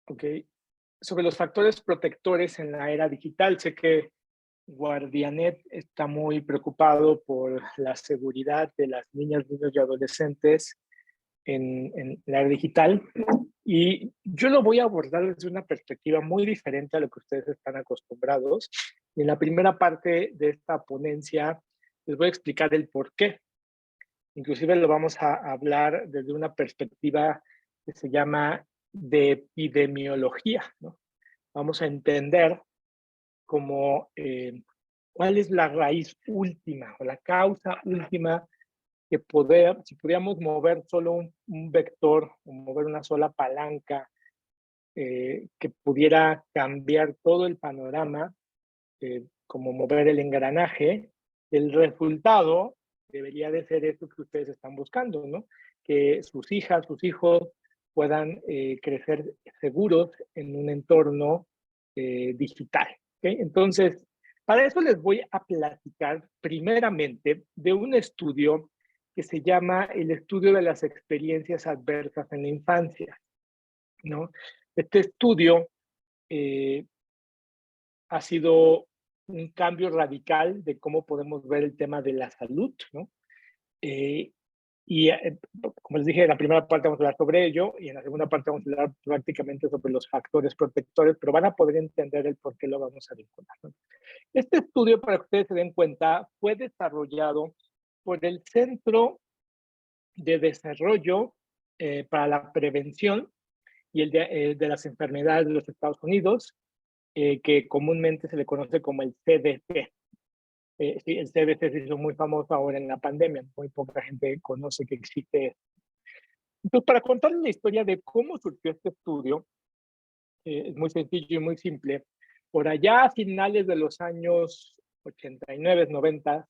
Ok. Sobre los factores protectores en la era digital, sé que Guardianet está muy preocupado por la seguridad de las niñas, niños y adolescentes en la era digital. Y yo lo voy a abordar desde una perspectiva muy diferente a lo que ustedes están acostumbrados. Y en la primera parte de esta ponencia les voy a explicar el por qué. Inclusive lo vamos a hablar desde una perspectiva que se llama de epidemiología, ¿no? Vamos a entender como cuál es la raíz última o la causa última que si pudiéramos mover solo un vector o mover una sola palanca que pudiera cambiar todo el panorama, como mover el engranaje, el resultado debería de ser eso que ustedes están buscando, ¿no? Que sus hijas, sus hijos puedan crecer seguros en un entorno digital. ¿Okay? Entonces, para eso les voy a platicar primeramente de un estudio que se llama el estudio de las experiencias adversas en la infancia, ¿no? Este estudio eh, ha sido un cambio radical de cómo podemos ver el tema de la salud, ¿no? Eh, y como les dije, en la primera parte vamos a hablar sobre ello y en la segunda parte vamos a hablar prácticamente sobre los factores protectores, pero van a poder entender el por qué lo vamos a vincular, ¿no? Este estudio, para que ustedes se den cuenta, fue desarrollado por el Centro de Desarrollo para la Prevención y de las Enfermedades de los Estados Unidos, que comúnmente se le conoce como el CDC. Sí, el CDC se hizo muy famoso ahora en la pandemia, muy poca gente conoce que existe. Entonces, para contarles la historia de cómo surgió este estudio, es muy sencillo y muy simple. Por allá a finales de los años 89, 90,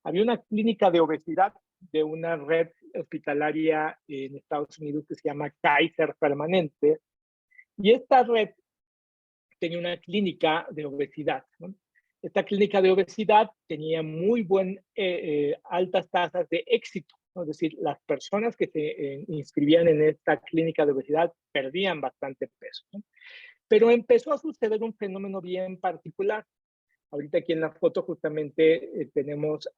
había una clínica de obesidad de una red hospitalaria en Estados Unidos que se llama Kaiser Permanente, y esta red tenía una clínica de obesidad, ¿no? Esta clínica de obesidad tenía altas tasas de éxito, ¿no? Es decir, las personas que se inscribían en esta clínica de obesidad perdían bastante peso, ¿no? Pero empezó a suceder un fenómeno bien particular. Ahorita aquí en la foto justamente tenemos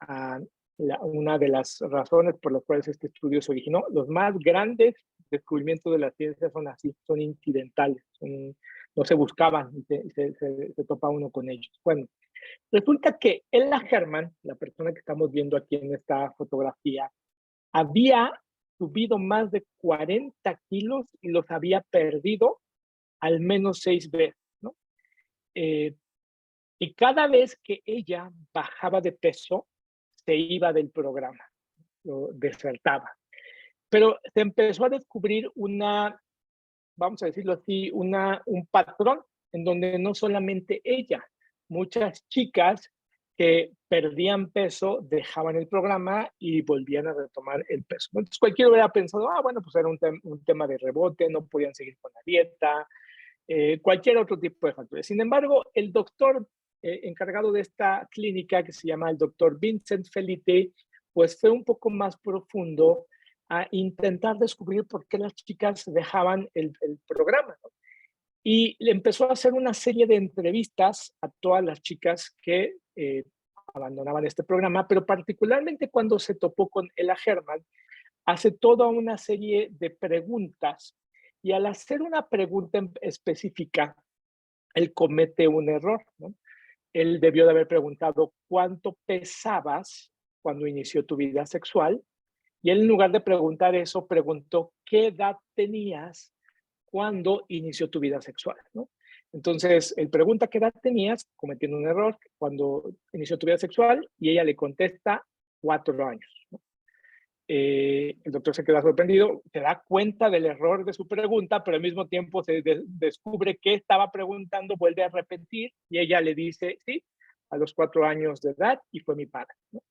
una de las razones por las cuales este estudio se originó. Los más grandes descubrimientos de la ciencia son así, son incidentales, no se buscaban y se topa uno con ellos. Bueno, resulta que Ella Herman, la persona que estamos viendo aquí en esta fotografía, había subido más de 40 kilos y los había perdido al menos 6 veces, ¿no? Eh, y cada vez que ella bajaba de peso, se iba del programa, lo desertaba. Pero se empezó a descubrir vamos a decirlo así, un patrón en donde no solamente ella, muchas chicas que perdían peso dejaban el programa y volvían a retomar el peso. Entonces cualquiera hubiera pensado, bueno, pues era un tema de rebote, no podían seguir con la dieta, cualquier otro tipo de factores. Sin embargo, el doctor encargado de esta clínica, que se llama el doctor Vincent Felitte, pues fue un poco más profundo a intentar descubrir por qué las chicas dejaban el programa, ¿no? Y le empezó a hacer una serie de entrevistas a todas las chicas que abandonaban este programa, pero particularmente cuando se topó con Ella Herman, hace toda una serie de preguntas y al hacer una pregunta específica, él comete un error, ¿no? Él debió de haber preguntado cuánto pesabas cuando inició tu vida sexual y él en lugar de preguntar eso, preguntó qué edad tenías cuando inició tu vida sexual, ¿no? Entonces, él pregunta qué edad tenías, cometiendo un error, cuando inició tu vida sexual, y ella le contesta 4 años, ¿no? El doctor se queda sorprendido, se da cuenta del error de su pregunta, pero al mismo tiempo descubre que estaba preguntando, vuelve a repetir y ella le dice, sí, a los 4 años de edad y fue mi padre, ¿no?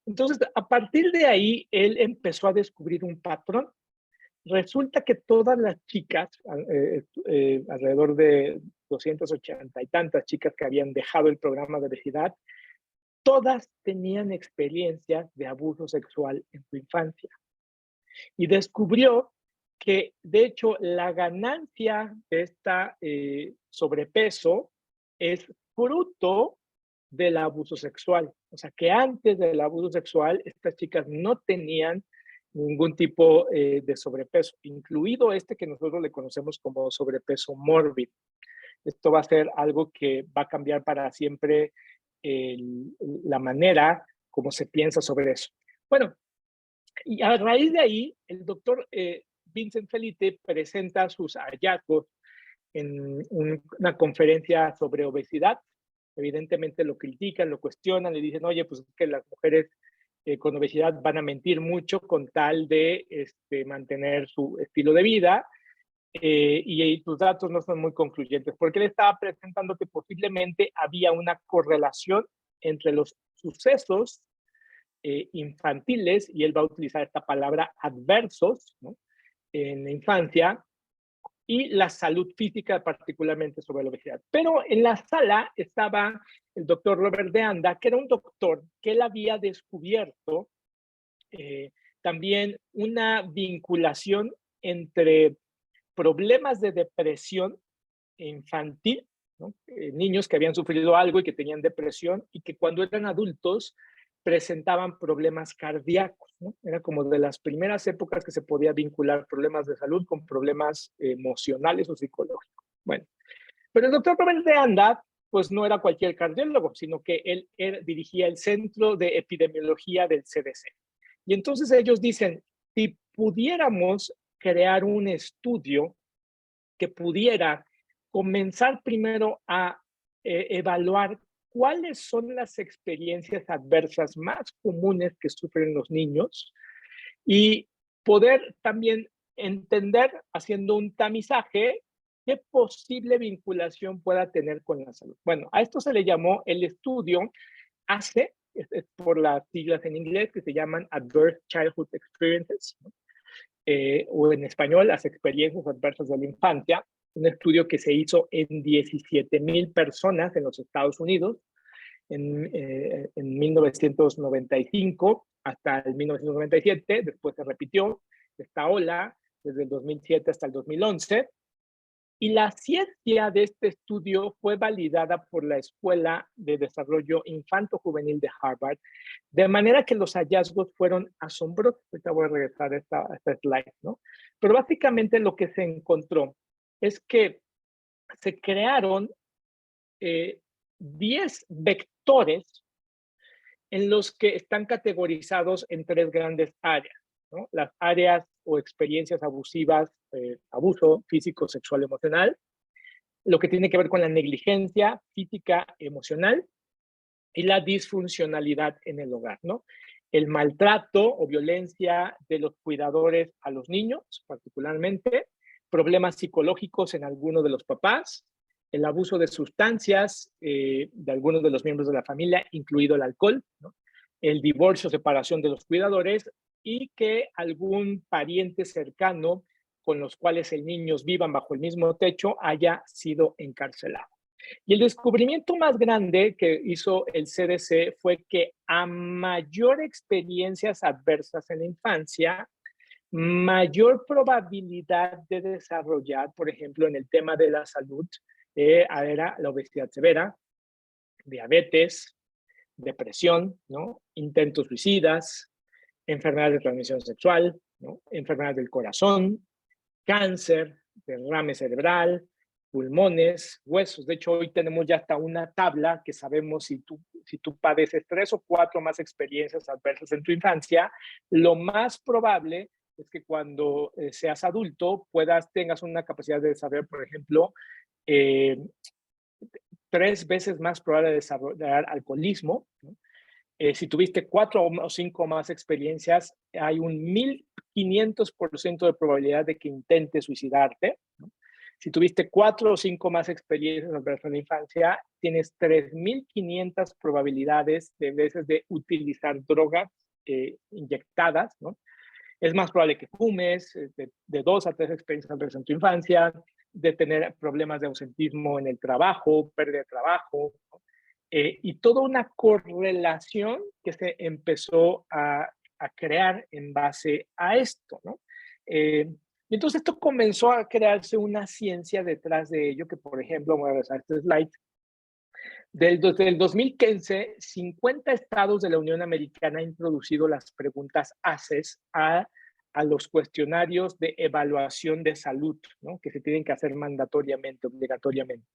Entonces, a partir de ahí, él empezó a descubrir un patrón. Resulta que todas las chicas, alrededor de 280 y tantas chicas que habían dejado el programa de obesidad, todas tenían experiencias de abuso sexual en su infancia. Y descubrió que de hecho la ganancia de esta sobrepeso es fruto del abuso sexual. O sea, que antes del abuso sexual, estas chicas no tenían ningún tipo de sobrepeso, incluido este que nosotros le conocemos como sobrepeso mórbido. Esto va a ser algo que va a cambiar para siempre la manera como se piensa sobre eso. Bueno, y a raíz de ahí, el doctor Vincent Felitte presenta sus hallazgos en una conferencia sobre obesidad. Evidentemente lo critican, lo cuestionan, le dicen, oye, pues es que las mujeres con obesidad van a mentir mucho con tal de mantener su estilo de vida y tus datos no son muy concluyentes, porque él estaba presentando que posiblemente había una correlación entre los sucesos infantiles, y él va a utilizar esta palabra adversos, ¿no?, en la infancia, y la salud física, particularmente sobre la obesidad. Pero en la sala estaba el doctor Robert de Anda, que era un doctor que él había descubierto también una vinculación entre problemas de depresión infantil, ¿no? Niños que habían sufrido algo y que tenían depresión y que cuando eran adultos presentaban problemas cardíacos, ¿no? Era como de las primeras épocas que se podía vincular problemas de salud con problemas emocionales o psicológicos. Bueno, pero el doctor Robert de Anda, pues no era cualquier cardiólogo, sino que él dirigía el Centro de Epidemiología del CDC. Y entonces ellos dicen, si pudiéramos crear un estudio que pudiera comenzar primero a evaluar cuáles son las experiencias adversas más comunes que sufren los niños y poder también entender, haciendo un tamizaje, qué posible vinculación pueda tener con la salud. Bueno, a esto se le llamó el estudio ACE, es por las siglas en inglés que se llaman Adverse Childhood Experiences, ¿no? O en español, las experiencias adversas de la infancia, un estudio que se hizo en 17,000 personas en los Estados Unidos en 1995 hasta el 1997, después se repitió esta ola desde el 2007 hasta el 2011, y la ciencia de este estudio fue validada por la Escuela de Desarrollo Infanto-Juvenil de Harvard, de manera que los hallazgos fueron asombrosos. Ahorita voy a regresar a esta slide, ¿no? Pero básicamente lo que se encontró es que se crearon 10 vectores en los que están categorizados en 3 grandes áreas, ¿no? Las áreas o experiencias abusivas, abuso físico, sexual, emocional, lo que tiene que ver con la negligencia física, emocional y la disfuncionalidad en el hogar, ¿no? El maltrato o violencia de los cuidadores a los niños, particularmente, problemas psicológicos en algunos de los papás, el abuso de sustancias de algunos de los miembros de la familia, incluido el alcohol, ¿no? El divorcio o separación de los cuidadores y que algún pariente cercano con los cuales el niño vivan bajo el mismo techo haya sido encarcelado. Y el descubrimiento más grande que hizo el CDC fue que a mayor experiencias adversas en la infancia, mayor probabilidad de desarrollar, por ejemplo, en el tema de la salud, era la obesidad severa, diabetes, depresión, ¿no?, intentos suicidas, enfermedades de transmisión sexual, ¿no?, enfermedades del corazón, cáncer, derrame cerebral, pulmones, huesos. De hecho, hoy tenemos ya hasta una tabla que sabemos si tú padeces 3 o 4 más experiencias adversas en tu infancia, lo más probable es que cuando seas adulto tengas una capacidad de desarrollar, por ejemplo, 3 veces más probable de desarrollar alcoholismo, ¿no? Si tuviste 4 o 5 más experiencias, hay un 1500% de probabilidad de que intentes suicidarte, ¿no? Si tuviste 4 o 5 más experiencias en la infancia, tienes 3500 probabilidades de veces de utilizar drogas inyectadas, ¿no? Es más probable que fumes, de 2 a 3 experiencias adversas en tu infancia, de tener problemas de ausentismo en el trabajo, pérdida de trabajo, ¿no? Y toda una correlación que se empezó a crear en base a esto, ¿no? Y entonces esto comenzó a crearse una ciencia detrás de ello, que por ejemplo, vamos a ver este slide, desde el 2015, 50 estados de la Unión Americana han introducido las preguntas ACES a los cuestionarios de evaluación de salud, ¿no? Que se tienen que hacer mandatoriamente, obligatoriamente.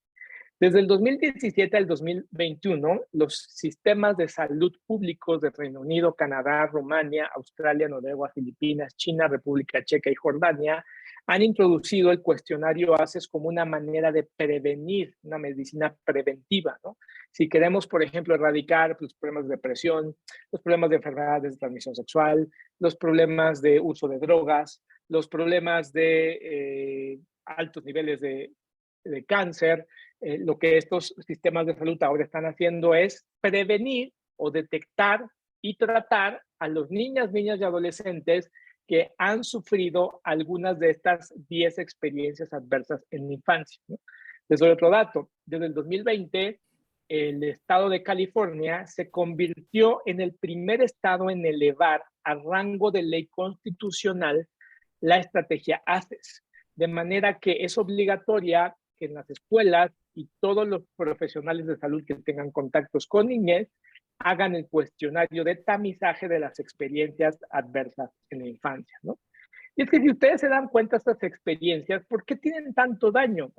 Desde el 2017 al 2021, los sistemas de salud públicos de Reino Unido, Canadá, Rumania, Australia, Noruega, Filipinas, China, República Checa y Jordania han introducido el cuestionario ACES como una manera de prevenir, una medicina preventiva, ¿no? Si queremos, por ejemplo, erradicar los problemas de depresión, los problemas de enfermedades de transmisión sexual, los problemas de uso de drogas, los problemas de altos niveles de cáncer, lo que estos sistemas de salud ahora están haciendo es prevenir o detectar y tratar a los niñas y adolescentes que han sufrido algunas de estas 10 experiencias adversas en la infancia, ¿no? Les doy otro dato. Desde el 2020, el estado de California se convirtió en el primer estado en elevar a rango de ley constitucional la estrategia ACES, de manera que es obligatoria que en las escuelas y todos los profesionales de salud que tengan contactos con niñez hagan el cuestionario de tamizaje de las experiencias adversas en la infancia, ¿no? Y es que si ustedes se dan cuenta de estas experiencias, ¿por qué tienen tanto daño?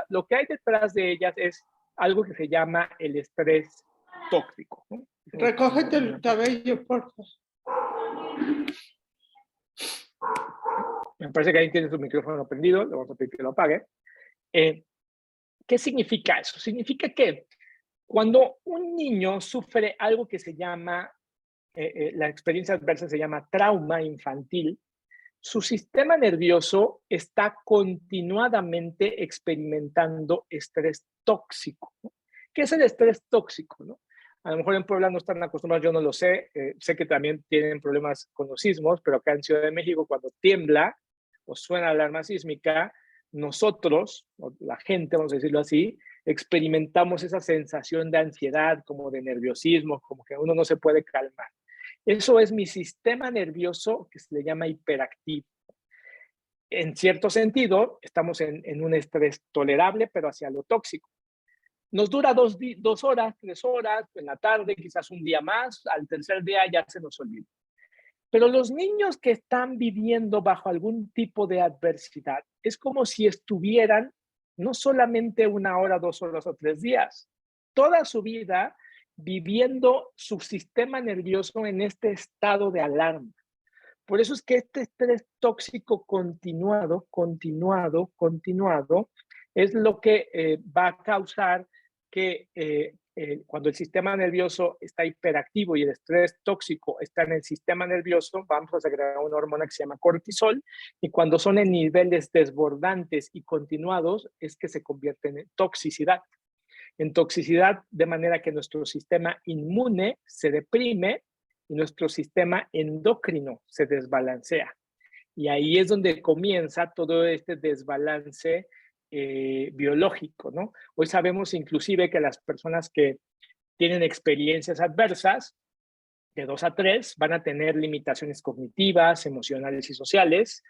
Lo que hay detrás de ellas es algo que se llama el estrés tóxico, ¿no? Recógete el cabello, por favor. Me parece que ahí tiene su micrófono prendido, le vamos a pedir que lo apague. ¿Qué significa eso? Significa que cuando un niño sufre algo que se llama, la experiencia adversa se llama trauma infantil, su sistema nervioso está continuadamente experimentando estrés tóxico, ¿no? ¿Qué es el estrés tóxico, no? A lo mejor en Puebla no están acostumbrados, yo no lo sé, sé que también tienen problemas con los sismos, pero acá en Ciudad de México cuando tiembla o suena la alarma sísmica, nosotros, la gente, vamos a decirlo así, experimentamos esa sensación de ansiedad, como de nerviosismo, como que uno no se puede calmar. Eso es mi sistema nervioso que se le llama hiperactivo. En cierto sentido, estamos en un estrés tolerable, pero hacia lo tóxico. Nos dura 2 horas, 3 horas, en la tarde, quizás un día más, al tercer día ya se nos olvida. Pero los niños que están viviendo bajo algún tipo de adversidad, es como si estuvieran no solamente 1 hora, 2 horas o 3 días, toda su vida viviendo su sistema nervioso en este estado de alarma. Por eso es que este estrés tóxico continuado es lo que va a causar que cuando el sistema nervioso está hiperactivo y el estrés tóxico está en el sistema nervioso, vamos a segregar una hormona que se llama cortisol, y cuando son en niveles desbordantes y continuados es que se convierten en toxicidad. En toxicidad de manera que nuestro sistema inmune se deprime y nuestro sistema endocrino se desbalancea. Y ahí es donde comienza todo este desbalance biológico, ¿no? Hoy sabemos inclusive que las personas que tienen experiencias adversas, de 2 a 3, van a tener limitaciones cognitivas, emocionales y sociales,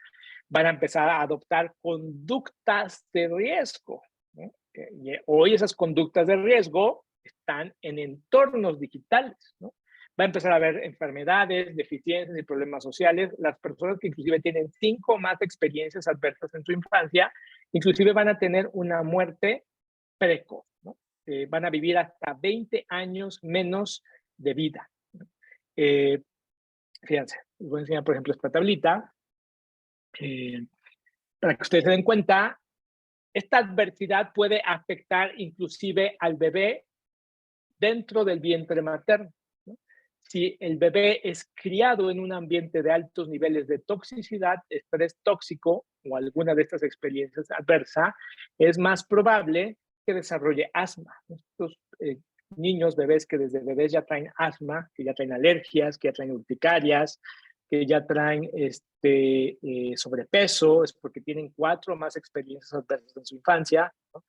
van a empezar a adoptar conductas de riesgo, ¿no? Y hoy esas conductas de riesgo están en entornos digitales, ¿no? Va a empezar a haber enfermedades, deficiencias y problemas sociales. Las personas que inclusive tienen 5 o más experiencias adversas en su infancia, inclusive van a tener una muerte precoz, ¿no? Van a vivir hasta 20 años menos de vida, ¿no? Fíjense, les voy a enseñar, por ejemplo, esta tablita. Para que ustedes se den cuenta, esta adversidad puede afectar inclusive al bebé dentro del vientre materno, ¿no? Si el bebé es criado en un ambiente de altos niveles de toxicidad, estrés tóxico o alguna de estas experiencias adversas, es más probable que desarrolle asma. Estos niños, bebés que desde bebés ya traen asma, que ya traen alergias, que ya traen urticarias, que ya traen sobrepeso, es porque tienen 4 o más experiencias adversas en su infancia, ¿no?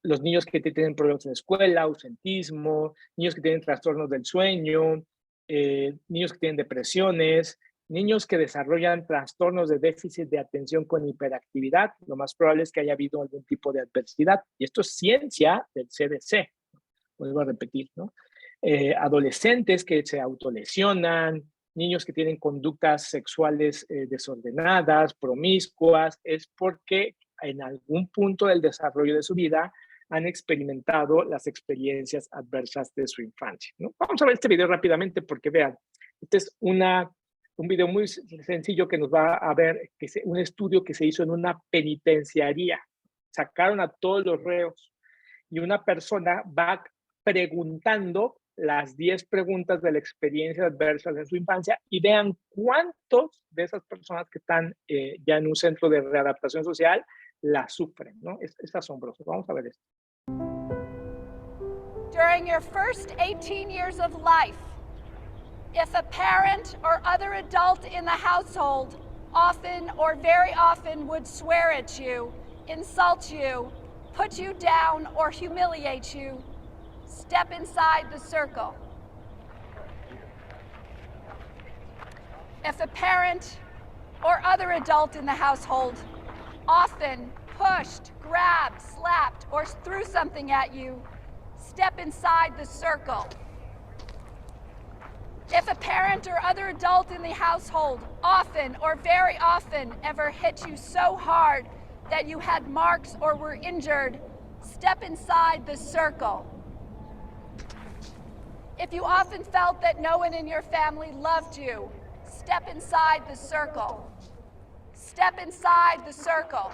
Los niños que tienen problemas en la escuela, ausentismo, niños que tienen trastornos del sueño, niños que tienen depresiones, Niños que desarrollan trastornos de déficit de atención con hiperactividad, lo más probable es que haya habido algún tipo de adversidad. Y esto es ciencia del CDC. Vuelvo a repetir, ¿no? Adolescentes que se autolesionan, niños que tienen conductas sexuales desordenadas, promiscuas, es porque en algún punto del desarrollo de su vida han experimentado las experiencias adversas de su infancia, ¿no? Vamos a ver este video rápidamente porque vean, este es un video muy sencillo que nos va a ver un estudio que se hizo en una penitenciaría. Sacaron a todos los reos y una persona va preguntando las 10 preguntas de la experiencia adversa en su infancia y vean cuántos de esas personas que están ya en un centro de readaptación social la sufren, ¿no? Es asombroso. Vamos a ver esto. During your first 18 years of life, if a parent or other adult in the household often or very often would swear at you, insult you, put you down, or humiliate you, step inside the circle. If a parent or other adult in the household often pushed, grabbed, slapped, or threw something at you, step inside the circle. If a parent or other adult in the household often or very often ever hit you so hard that you had marks or were injured, step inside the circle. If you often felt that no one in your family loved you, step inside the circle. Step inside the circle.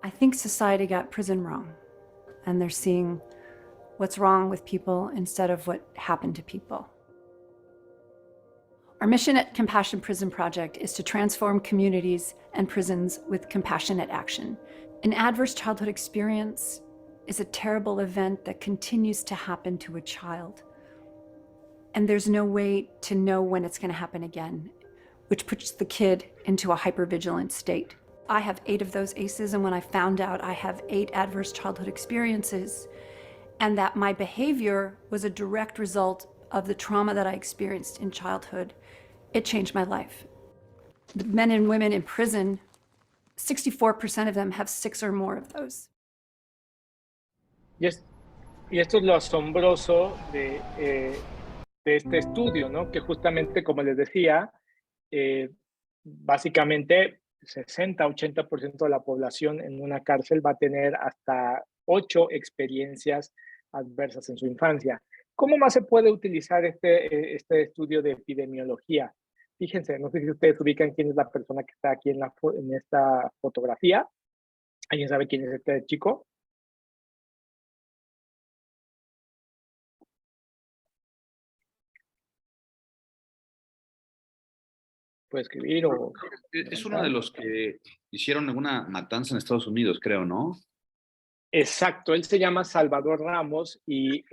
I think society got prison wrong, and they're seeing what's wrong with people instead of what happened to people. Our mission at Compassion Prison Project is to transform communities and prisons with compassionate action. An adverse childhood experience is a terrible event that continues to happen to a child. And there's no way to know when it's going to happen again, which puts the kid into a hypervigilant state. I have 8 of those ACEs, and when I found out I have 8 adverse childhood experiences, and that my behavior was a direct result of the trauma that I experienced in childhood, it changed my life. The men and women in prison, 64% of them have 6 or more of those. Y esto es lo asombroso de este estudio, ¿no? Que justamente, como les decía, básicamente 60-80% de la población en una cárcel va a tener hasta 8 experiencias adversas en su infancia. ¿Cómo más se puede utilizar este estudio de epidemiología? Fíjense, no sé si ustedes ubican quién es la persona que está aquí en esta fotografía. ¿Alguien sabe quién es este chico? Puede escribir o... Es uno de los que hicieron una matanza en Estados Unidos, creo, ¿no? Exacto, él se llama Salvador Ramos y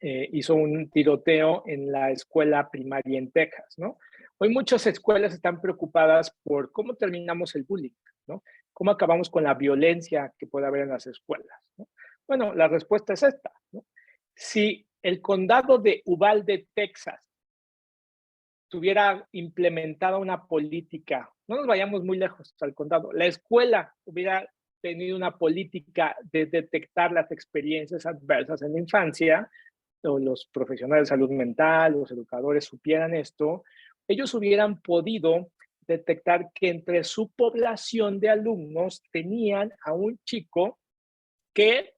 hizo un tiroteo en la escuela primaria en Texas, ¿no? Hoy muchas escuelas están preocupadas por cómo terminamos el bullying, ¿no? ¿Cómo acabamos con la violencia que puede haber en las escuelas, ¿no? Bueno, la respuesta es esta, ¿no? Si el condado de Uvalde, Texas, tuviera implementada una política, no nos vayamos muy lejos al condado, la escuela hubiera tenido una política de detectar las experiencias adversas en la infancia, o los profesionales de salud mental, los educadores supieran esto, ellos hubieran podido detectar que entre su población de alumnos tenían a un chico que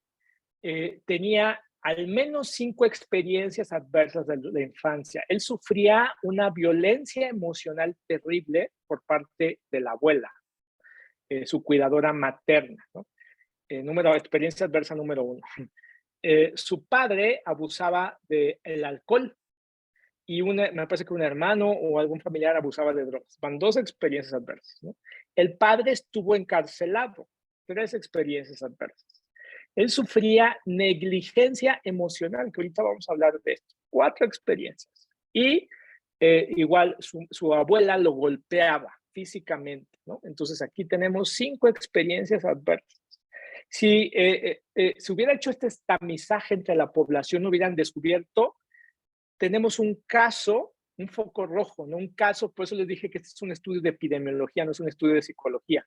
tenía al menos 5 experiencias adversas de la infancia. Él sufría una violencia emocional terrible por parte de la abuela, su cuidadora materna, ¿no? Experiencia adversa número 1. Su padre abusaba del alcohol y me parece que un hermano o algún familiar abusaba de drogas. Van 2 experiencias adversas, ¿no? El padre estuvo encarcelado, 3 experiencias adversas. Él sufría negligencia emocional, que ahorita vamos a hablar de esto, 4 experiencias. Y igual su abuela lo golpeaba físicamente, ¿no? Entonces aquí tenemos 5 experiencias adversas. Si se hubiera hecho este tamizaje entre la población, hubieran descubierto, tenemos un caso, un foco rojo, ¿no? Un caso, por eso les dije que este es un estudio de epidemiología, no es un estudio de psicología.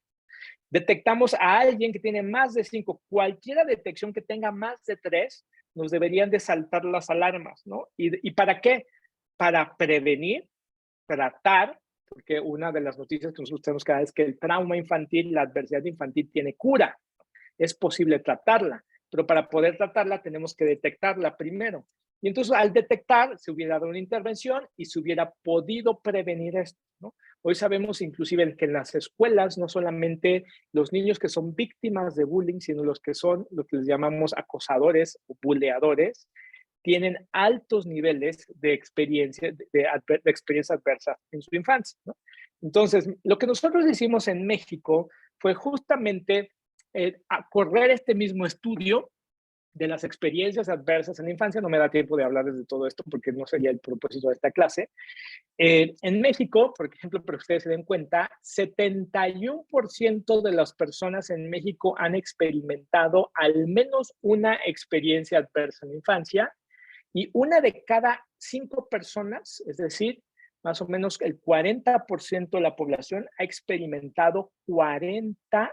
Detectamos a alguien que tiene más de 5, cualquiera detección que tenga más de 3, nos deberían de saltar las alarmas, ¿no? ¿Y para qué? Para prevenir, tratar, porque una de las noticias que nosotros tenemos cada vez es que el trauma infantil, la adversidad infantil tiene cura, es posible tratarla, pero para poder tratarla tenemos que detectarla primero. Y entonces al detectar se hubiera dado una intervención y se hubiera podido prevenir esto, ¿no? Hoy sabemos inclusive que en las escuelas no solamente los niños que son víctimas de bullying, sino los que son lo que les llamamos acosadores o buleadores, tienen altos niveles de experiencia, de experiencia adversa en su infancia, ¿no? Entonces, lo que nosotros hicimos en México fue justamente a correr este mismo estudio de las experiencias adversas en la infancia. No me da tiempo de hablarles de todo esto porque no sería el propósito de esta clase. En México, por ejemplo, para que ustedes se den cuenta, 71% de las personas en México han experimentado al menos una experiencia adversa en la infancia, y 1 de cada 5 personas, es decir, más o menos el 40% de la población ha experimentado 4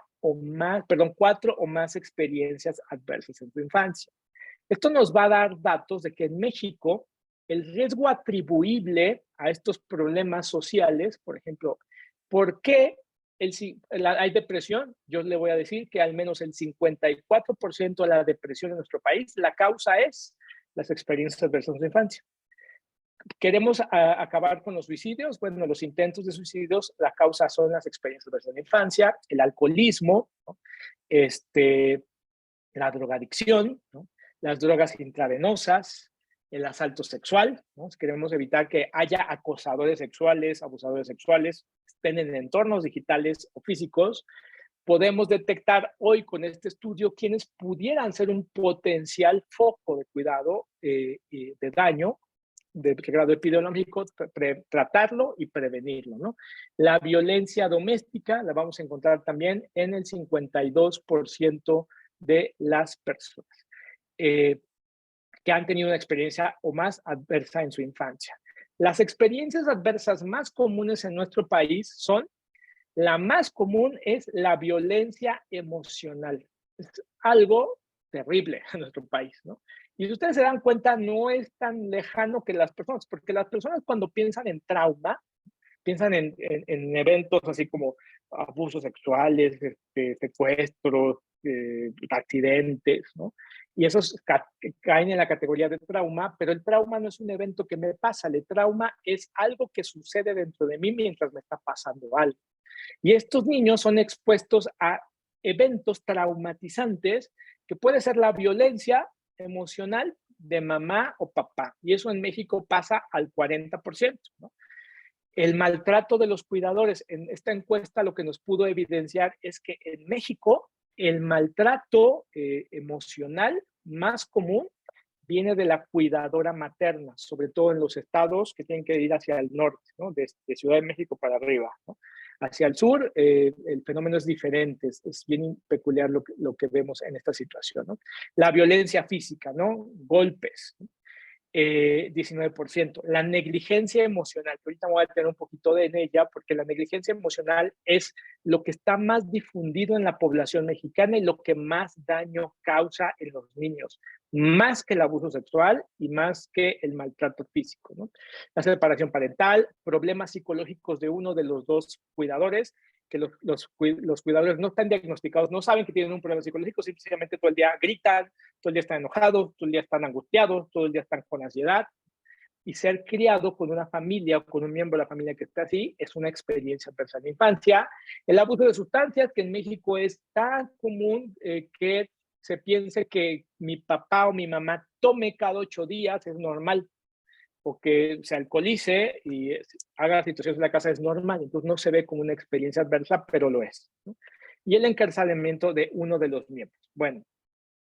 o más experiencias adversas en su infancia. Esto nos va a dar datos de que en México el riesgo atribuible a estos problemas sociales, por ejemplo, ¿por qué hay depresión? Yo le voy a decir que al menos el 54% de la depresión en nuestro país, la causa es las experiencias adversas de infancia. ¿Queremos acabar con los suicidios? Bueno, los intentos de suicidios, la causa son las experiencias adversas de infancia, el alcoholismo, ¿no? La drogadicción, ¿no? Las drogas intravenosas, el asalto sexual, ¿no? Queremos evitar que haya acosadores sexuales, abusadores sexuales, estén en entornos digitales o físicos. Podemos detectar hoy con este estudio quienes pudieran ser un potencial foco de cuidado de daño, de grado epidemiológico, tratarlo y prevenirlo, ¿no? La violencia doméstica la vamos a encontrar también en el 52% de las personas que han tenido una experiencia o más adversa en su infancia. Las experiencias adversas más comunes en nuestro país son, la más común es la violencia emocional. Es algo terrible en nuestro país, ¿no? Y si ustedes se dan cuenta, no es tan lejano que las personas, porque las personas cuando piensan en trauma, piensan en eventos así como abusos sexuales, secuestros, accidentes, ¿no? Y esos caen en la categoría de trauma, pero el trauma no es un evento que me pasa, el trauma es algo que sucede dentro de mí mientras me está pasando algo. Y estos niños son expuestos a eventos traumatizantes que puede ser la violencia emocional de mamá o papá. Y eso en México pasa al 40%, ¿no? El maltrato de los cuidadores. En esta encuesta lo que nos pudo evidenciar es que en México el maltrato emocional más común viene de la cuidadora materna, sobre todo en los estados que tienen que ir hacia el norte, ¿no? de Ciudad de México para arriba, ¿no? Hacia el sur, el fenómeno es diferente, es bien peculiar lo que vemos en esta situación, ¿no? La violencia física, ¿no? Golpes, ¿no? 19%. La negligencia emocional, que ahorita voy a tener un poquito en ella, porque la negligencia emocional es lo que está más difundido en la población mexicana y lo que más daño causa en los niños, más que el abuso sexual y más que el maltrato físico, ¿no? La separación parental, problemas psicológicos de uno de los dos cuidadores, que los cuidadores no están diagnosticados, no saben que tienen un problema psicológico, simplemente todo el día gritan, todo el día están enojados, todo el día están angustiados, todo el día están con ansiedad. Y ser criado con una familia o con un miembro de la familia que está así es una experiencia adversa en la infancia. El abuso de sustancias, que en México es tan común que se piense que mi papá o mi mamá tome cada 8 días, es normal, o que se alcoholice y haga situaciones en la casa es normal, entonces no se ve como una experiencia adversa, pero lo es, ¿no? Y el encarcelamiento de uno de los miembros. Bueno,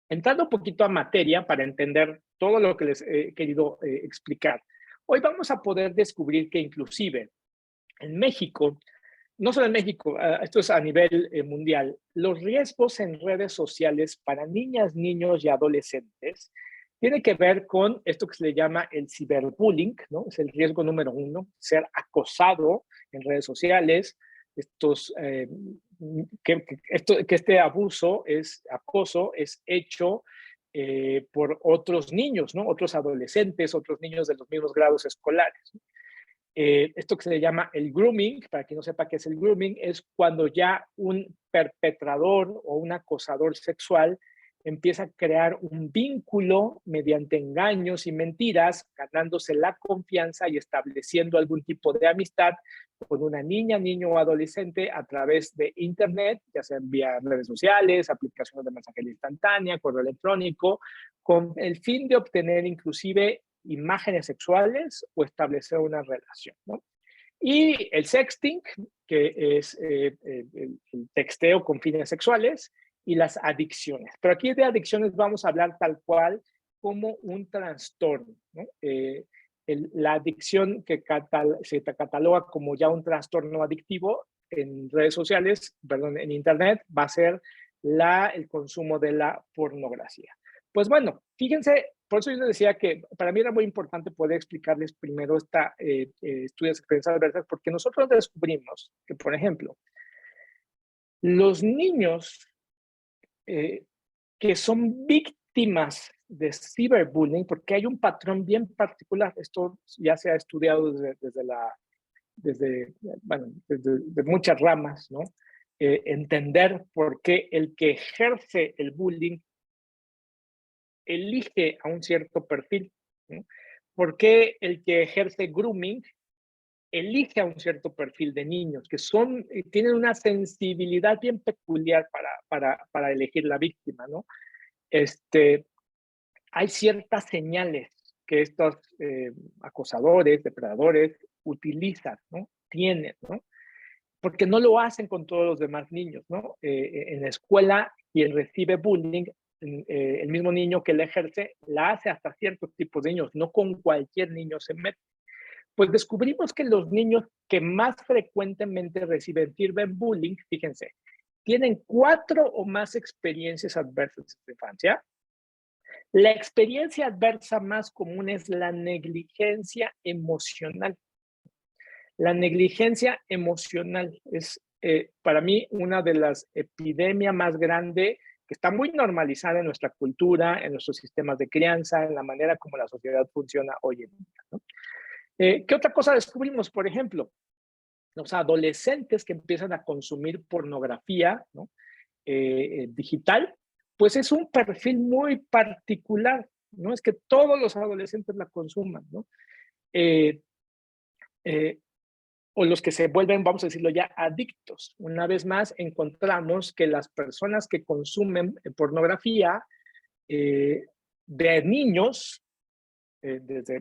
entrando un poquito a materia para entender todo lo que les he querido explicar. Hoy vamos a poder descubrir que inclusive en México, no solo en México, esto es a nivel mundial, los riesgos en redes sociales para niñas, niños y adolescentes tiene que ver con esto que se le llama el ciberbullying, ¿no? Es el riesgo número 1, ser acosado en redes sociales, que este acoso es hecho por otros niños, ¿no? Otros adolescentes, otros niños de los mismos grados escolares, ¿no? Esto que se le llama el grooming, para quien no sepa qué es el grooming, es cuando ya un perpetrador o un acosador sexual empieza a crear un vínculo mediante engaños y mentiras, ganándose la confianza y estableciendo algún tipo de amistad con una niña, niño o adolescente a través de Internet, ya sea vía redes sociales, aplicaciones de mensajería instantánea, correo electrónico, con el fin de obtener inclusive imágenes sexuales o establecer una relación, ¿no? Y el sexting, que es el texteo con fines sexuales, y las adicciones. Pero aquí de adicciones vamos a hablar tal cual como un trastorno, ¿no? La adicción que se cataloga como ya un trastorno adictivo en redes sociales, perdón, en Internet, va a ser el consumo de la pornografía. Pues bueno, fíjense, por eso yo les decía que para mí era muy importante poder explicarles primero estudios de experiencias adversas, porque nosotros descubrimos que, por ejemplo, los niños que son víctimas de ciberbullying, porque hay un patrón bien particular, esto ya se ha estudiado desde muchas ramas, ¿no? Entender por qué el que ejerce el bullying elige a un cierto perfil, ¿no? ¿Por qué el que ejerce grooming elige a un cierto perfil de niños que tienen una sensibilidad bien peculiar para elegir la víctima, ¿no? Hay ciertas señales que estos acosadores, depredadores utilizan, ¿no? Tienen, ¿no? Porque no lo hacen con todos los demás niños, ¿no? En la escuela, quien recibe bullying, el mismo niño que la ejerce, la hace hasta ciertos tipos de niños, no con cualquier niño se mete. Pues descubrimos que los niños que más frecuentemente reciben bullying, fíjense, tienen 4 o más experiencias adversas en su infancia. La experiencia adversa más común es la negligencia emocional. La negligencia emocional es para mí una de las epidemias más grandes que está muy normalizada en nuestra cultura, en nuestros sistemas de crianza, en la manera como la sociedad funciona hoy en día, ¿no? ¿Qué otra cosa descubrimos? Por ejemplo, los adolescentes que empiezan a consumir pornografía, ¿no? Digital, pues es un perfil muy particular, no es que todos los adolescentes la consuman, ¿no? O los que se vuelven, vamos a decirlo ya, adictos. Una vez más, encontramos que las personas que consumen pornografía de niños,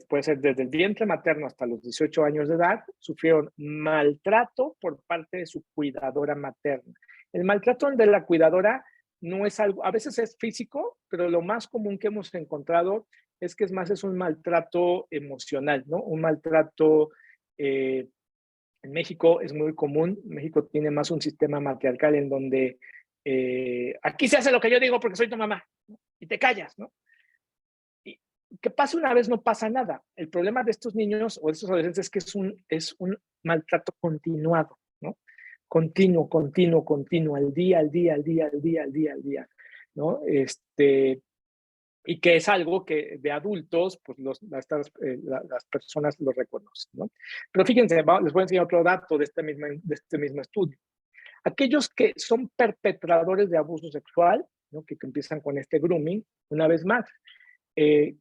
puede ser desde el vientre materno hasta los 18 años de edad, sufrieron maltrato por parte de su cuidadora materna. El maltrato de la cuidadora no es algo, a veces es físico, pero lo más común que hemos encontrado es que es un maltrato emocional, ¿no? Un maltrato, en México es muy común, México tiene más un sistema matriarcal en donde aquí se hace lo que yo digo porque soy tu mamá, ¿no? Y te callas, ¿no? Que pase una vez no pasa nada. El problema de estos niños o de estos adolescentes es que es un maltrato continuado, ¿no? Continuo, al día, ¿no? Y que es algo que de adultos, pues las personas lo reconocen, ¿no? Pero fíjense, les voy a enseñar otro dato de este mismo estudio. Aquellos que son perpetradores de abuso sexual, ¿no? que empiezan con este grooming, una vez más,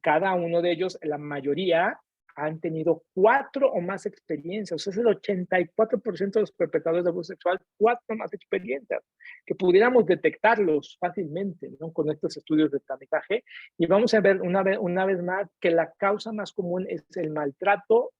cada uno de ellos, la mayoría, han tenido 4 o más experiencias. O sea, es el 84% de los perpetradores de abuso sexual, 4 o más experiencias, que pudiéramos detectarlos fácilmente, ¿no? Con estos estudios de tamizaje. Y vamos a ver una vez más que la causa más común es el maltrato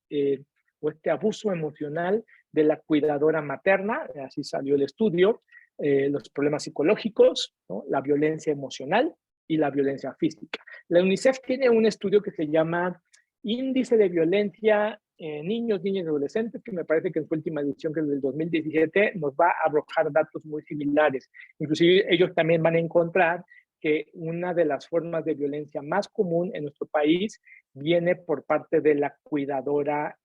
o este abuso emocional de la cuidadora materna, así salió el estudio, los problemas psicológicos, ¿no? La violencia emocional y la violencia física. La UNICEF tiene un estudio que se llama índice de violencia en niños, niñas y adolescentes, que me parece que en su última edición, que es del 2017, nos va a arrojar datos muy similares. Inclusive ellos también van a encontrar que una de las formas de violencia más común en nuestro país viene por parte de la cuidadora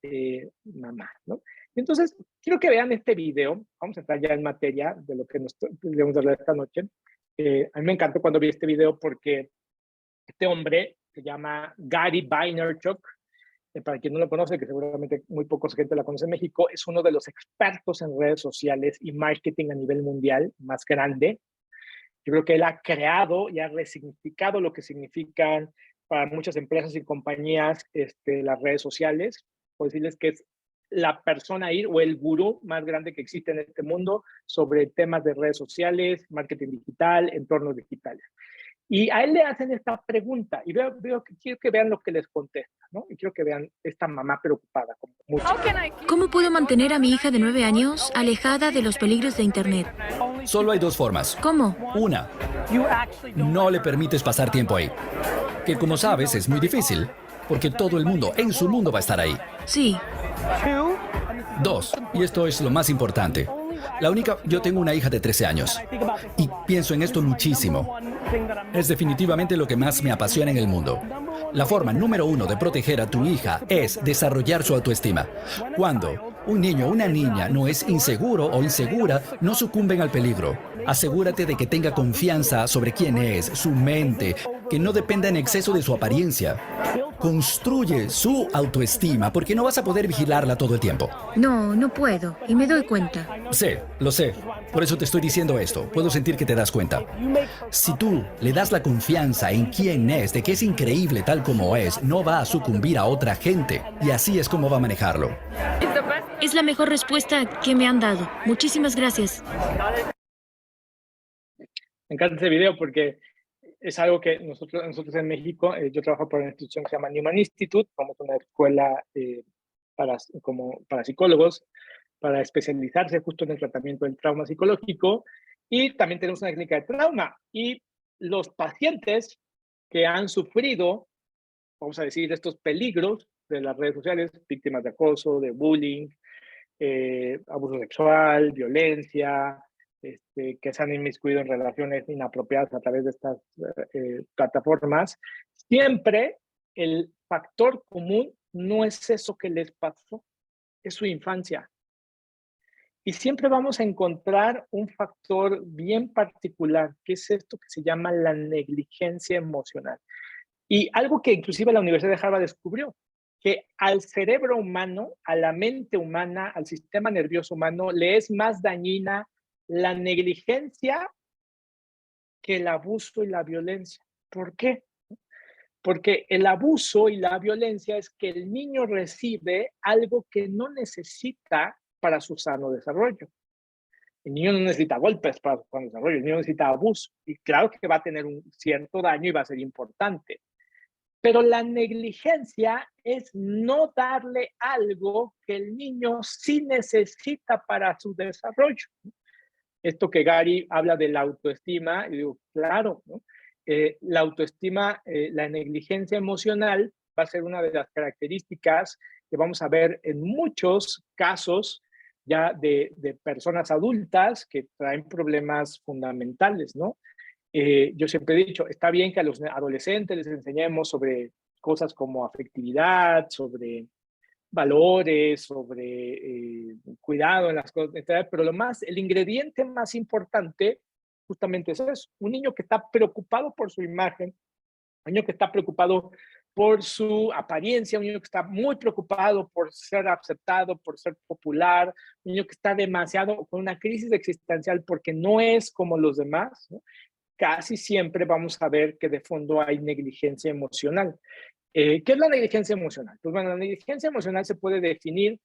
mamá, ¿no? Entonces, quiero que vean este video. Vamos a entrar ya en materia de lo que nos debemos hablar esta noche. A mí me encantó cuando vi este video porque este hombre se llama Gary Vaynerchuk. Para quien no lo conoce, que seguramente muy poca gente la conoce en México, es uno de los expertos en redes sociales y marketing a nivel mundial más grande. Yo creo que él ha creado y ha resignificado lo que significan para muchas empresas y compañías las redes sociales. Puedo decirles que es la persona o el gurú más grande que existe en este mundo sobre temas de redes sociales, marketing digital, entornos digitales. Y a él le hacen esta pregunta y quiero que vean lo que les contesta, ¿no? Y quiero que vean esta mamá preocupada. ¿Cómo puedo mantener a mi hija de 9 años alejada de los peligros de Internet? Solo hay dos formas. ¿Cómo? Una, no le permites pasar tiempo ahí. Que como sabes es muy difícil, porque todo el mundo en su mundo va a estar ahí. Sí. Dos, y esto es lo más importante. Yo tengo una hija de 13 años y pienso en esto muchísimo. Es definitivamente lo que más me apasiona en el mundo. La forma número 1 de proteger a tu hija es desarrollar su autoestima. Cuando un niño o una niña no es inseguro o insegura, no sucumben al peligro. Asegúrate de que tenga confianza sobre quién es, su mente, que no dependa en exceso de su apariencia. Construye su autoestima porque no vas a poder vigilarla todo el tiempo. No, no puedo. Y me doy cuenta. Sé, lo sé. Por eso te estoy diciendo esto. Puedo sentir que te das cuenta. Si tú le das la confianza en quién es, de que es increíble tal como es, no va a sucumbir a otra gente. Y así es como va a manejarlo. Es la mejor respuesta que me han dado. Muchísimas gracias. Me encanta este video porque es algo que nosotros en México, yo trabajo por una institución que se llama Newman Institute, somos una escuela para psicólogos, para especializarse justo en el tratamiento del trauma psicológico, y también tenemos una clínica de trauma. Y los pacientes que han sufrido, vamos a decir, estos peligros de las redes sociales, víctimas de acoso, de bullying, abuso sexual, violencia, que se han inmiscuido en relaciones inapropiadas a través de estas plataformas, siempre el factor común no es eso que les pasó, es su infancia. Y siempre vamos a encontrar un factor bien particular, que es esto que se llama la negligencia emocional. Y algo que inclusive la Universidad de Harvard descubrió, que al cerebro humano, a la mente humana, al sistema nervioso humano, le es más dañina la negligencia que el abuso y la violencia. ¿Por qué? Porque el abuso y la violencia es que el niño recibe algo que no necesita para su sano desarrollo. El niño no necesita golpes para su sano desarrollo, el niño necesita abuso. Y claro que va a tener un cierto daño y va a ser importante. Pero la negligencia es no darle algo que el niño sí necesita para su desarrollo. Esto que Gary habla de la autoestima, y digo, claro, ¿no? La autoestima, la negligencia emocional va a ser una de las características que vamos a ver en muchos casos ya de personas adultas que traen problemas fundamentales, ¿no? Yo siempre he dicho, está bien que a los adolescentes les enseñemos sobre cosas como afectividad, sobre valores, sobre cuidado en las cosas, pero el ingrediente más importante justamente es eso. Un niño que está preocupado por su imagen, un niño que está preocupado por su apariencia, un niño que está muy preocupado por ser aceptado, por ser popular, un niño que está demasiado con una crisis existencial porque no es como los demás, ¿no? Casi siempre vamos a ver que de fondo hay negligencia emocional. ¿Qué es la negligencia emocional? Pues bueno, la negligencia emocional se puede definir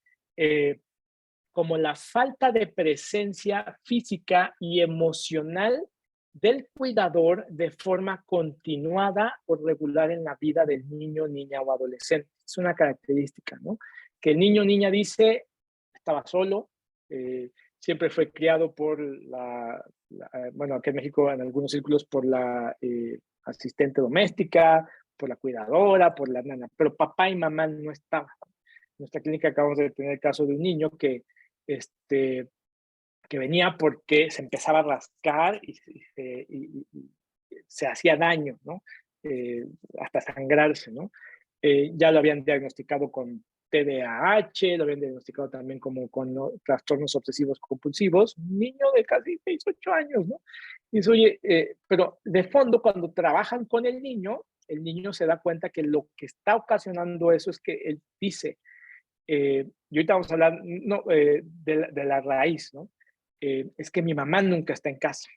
como la falta de presencia física y emocional del cuidador de forma continuada o regular en la vida del niño, niña o adolescente. Es una característica, ¿no? Que el niño o niña dice, estaba solo, siempre fue criado por bueno, aquí en México en algunos círculos por la asistente doméstica, por la cuidadora, por la nana, pero papá y mamá no estaban. En nuestra clínica acabamos de tener el caso de un niño que venía porque se empezaba a rascar y se hacía daño, ¿no? Hasta sangrarse, ¿no? Ya lo habían diagnosticado con TDAH, lo habían diagnosticado también como con trastornos obsesivos compulsivos, un niño de casi 6, 8 años, ¿no? Y dice, oye, pero de fondo cuando trabajan con el niño se da cuenta que lo que está ocasionando eso es que él dice, y ahorita vamos a hablar de la raíz, ¿no? Es que mi mamá nunca está en casa.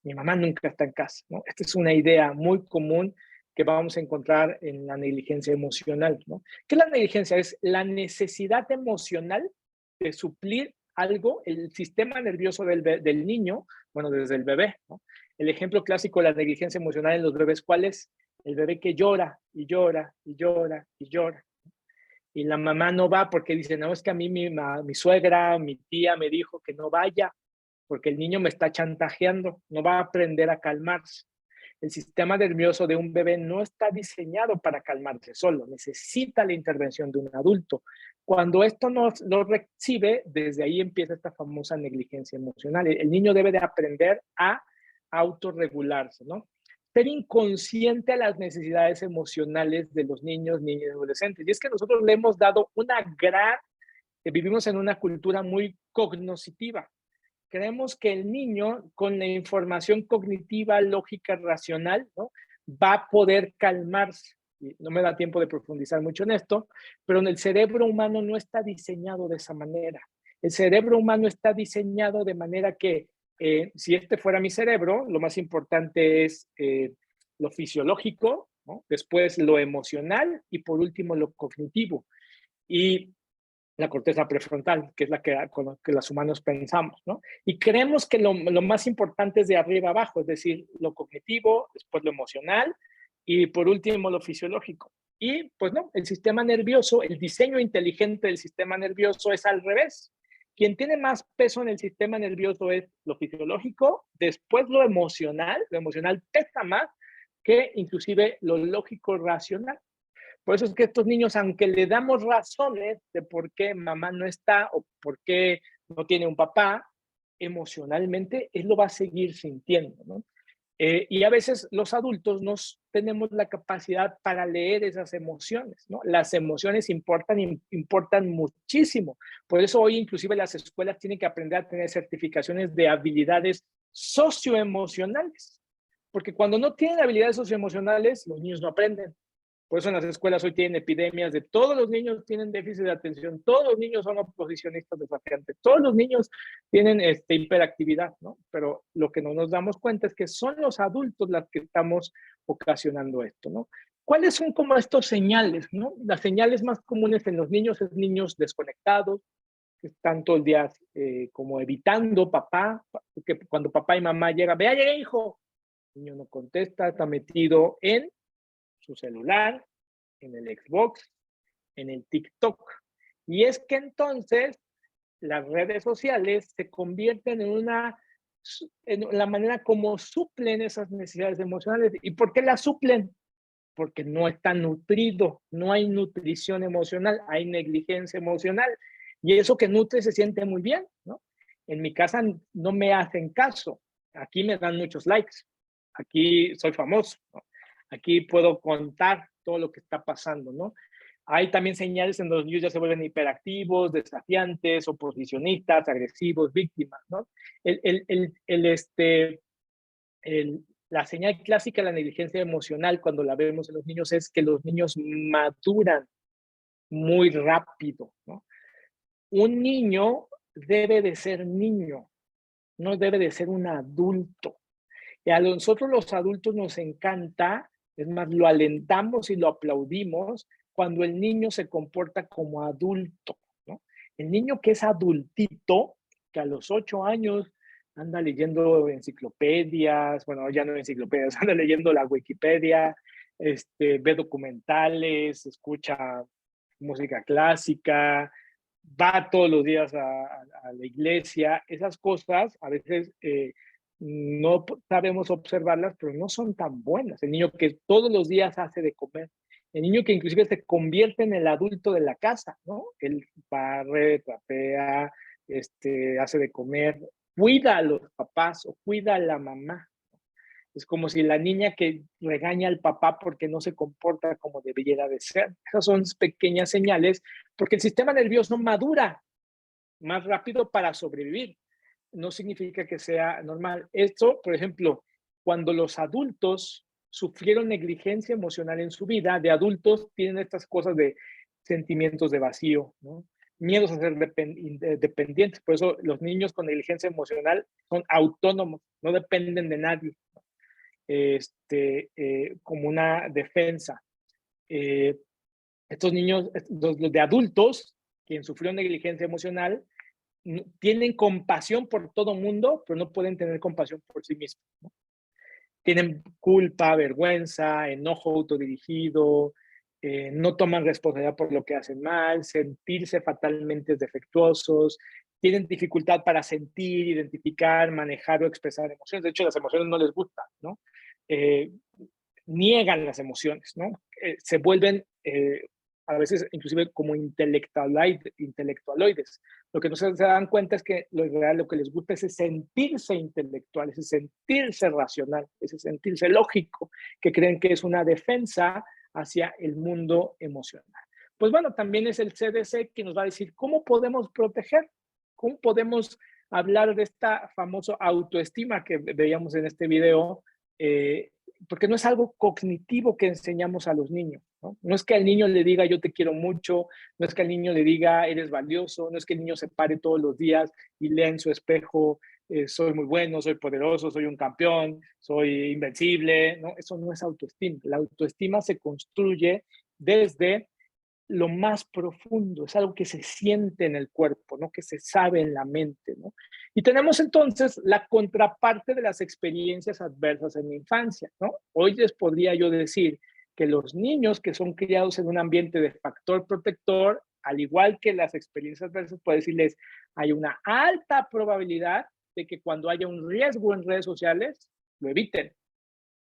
Mi mamá nunca está en casa, ¿no? Esta es una idea muy común que vamos a encontrar en la negligencia emocional, ¿no? ¿Qué es la negligencia? Es la necesidad emocional de suplir algo, el sistema nervioso del niño, bueno, desde el bebé, ¿no? El ejemplo clásico de la negligencia emocional en los bebés, ¿cuál es? El bebé que llora y llora y llora y llora. Y la mamá no va porque dice, no, es que a mí mi suegra, mi tía me dijo que no vaya porque el niño me está chantajeando, no va a aprender a calmarse. El sistema nervioso de un bebé no está diseñado para calmarse solo, necesita la intervención de un adulto. Cuando esto no lo recibe, desde ahí empieza esta famosa negligencia emocional. El niño debe de aprender a autorregularse, ¿no? Ser inconsciente a las necesidades emocionales de los niños, niñas y adolescentes. Y es que nosotros le hemos dado vivimos en una cultura muy cognoscitiva. Creemos que el niño, con la información cognitiva, lógica, racional, ¿no? va a poder calmarse. Y no me da tiempo de profundizar mucho en esto, pero el cerebro humano no está diseñado de esa manera. El cerebro humano está diseñado de manera que, si este fuera mi cerebro, lo más importante es lo fisiológico, ¿no? Después lo emocional y por último lo cognitivo. Y la corteza prefrontal, que es la con la que los humanos pensamos, ¿no? Y creemos que lo más importante es de arriba abajo, es decir, lo cognitivo, después lo emocional y por último lo fisiológico. Y pues no, el sistema nervioso, el diseño inteligente del sistema nervioso es al revés. Quien tiene más peso en el sistema nervioso es lo fisiológico, después lo emocional pesa más que inclusive lo lógico racional. Por eso es que estos niños, aunque le damos razones de por qué mamá no está o por qué no tiene un papá, emocionalmente él lo va a seguir sintiendo, ¿no? Y a veces los adultos no tenemos la capacidad para leer esas emociones, ¿no? Las emociones importan muchísimo. Por eso hoy inclusive las escuelas tienen que aprender a tener certificaciones de habilidades socioemocionales. Porque cuando no tienen habilidades socioemocionales, los niños no aprenden. Por eso en las escuelas hoy tienen epidemias de todos los niños tienen déficit de atención, todos los niños son oposicionistas desafiantes, todos los niños tienen hiperactividad, ¿no? Pero lo que no nos damos cuenta es que son los adultos los que estamos ocasionando esto, ¿no? ¿Cuáles son como estos señales, no? Las señales más comunes en los niños es niños desconectados, que están todo el día como evitando papá, que cuando papá y mamá llegan, vea, llegué, hijo, el niño no contesta, está metido en su celular, en el Xbox, en el TikTok. Y es que entonces las redes sociales se convierten en la manera como suplen esas necesidades emocionales. ¿Y por qué las suplen? Porque no está nutrido, no hay nutrición emocional, hay negligencia emocional. Y eso que nutre se siente muy bien, ¿no? En mi casa no me hacen caso, aquí me dan muchos likes, aquí soy famoso, ¿no? Aquí puedo contar todo lo que está pasando, ¿no? Hay también señales en donde los niños ya se vuelven hiperactivos, desafiantes, oposicionistas, agresivos, víctimas, ¿no? La señal clásica de la negligencia emocional cuando la vemos en los niños es que los niños maduran muy rápido, ¿no? Un niño debe de ser niño, no debe de ser un adulto. Y a nosotros los adultos nos encanta, es más, lo alentamos y lo aplaudimos cuando el niño se comporta como adulto, ¿no? El niño que es adultito, que a los 8 años anda leyendo enciclopedias, bueno, ya no enciclopedias, anda leyendo la Wikipedia, ve documentales, escucha música clásica, va todos los días a la iglesia, esas cosas a veces no sabemos observarlas, pero no son tan buenas. El niño que todos los días hace de comer, el niño que inclusive se convierte en el adulto de la casa, ¿no? Él barre, trapea, hace de comer, cuida a los papás o cuida a la mamá. Es como si la niña que regaña al papá porque no se comporta como debiera de ser. Esas son pequeñas señales porque el sistema nervioso madura más rápido para sobrevivir. No significa que sea normal. Esto, por ejemplo, cuando los adultos sufrieron negligencia emocional en su vida, de adultos tienen estas cosas de sentimientos de vacío, ¿no? Miedos a ser dependientes. Por eso los niños con negligencia emocional son autónomos, no dependen de nadie, como una defensa. Estos niños, los de adultos, quien sufrió negligencia emocional, tienen compasión por todo mundo, pero no pueden tener compasión por sí mismos, ¿no? Tienen culpa, vergüenza, enojo autodirigido, no toman responsabilidad por lo que hacen mal, sentirse fatalmente defectuosos, tienen dificultad para sentir, identificar, manejar o expresar emociones. De hecho, las emociones no les gustan, ¿no? Niegan las emociones, ¿no? Se vuelven a veces inclusive como intelectualoides. Lo que no se dan cuenta es que lo que les gusta es sentirse intelectual, ese sentirse racional, ese sentirse lógico, que creen que es una defensa hacia el mundo emocional. Pues bueno, también es el CDC que nos va a decir cómo podemos proteger, cómo podemos hablar de esta famosa autoestima que veíamos en este video, porque no es algo cognitivo que enseñamos a los niños, ¿no? No es que al niño le diga yo te quiero mucho, no es que al niño le diga eres valioso, no es que el niño se pare todos los días y lea en su espejo soy muy bueno, soy poderoso, soy un campeón, soy invencible, ¿no? Eso no es autoestima. La autoestima se construye desde lo más profundo, es algo que se siente en el cuerpo, ¿no? Que se sabe en la mente, ¿no? Y tenemos entonces la contraparte de las experiencias adversas en la infancia, ¿no? Hoy les podría yo decir que los niños que son criados en un ambiente de factor protector, al igual que las experiencias adversas, puedo decirles, hay una alta probabilidad de que cuando haya un riesgo en redes sociales, lo eviten,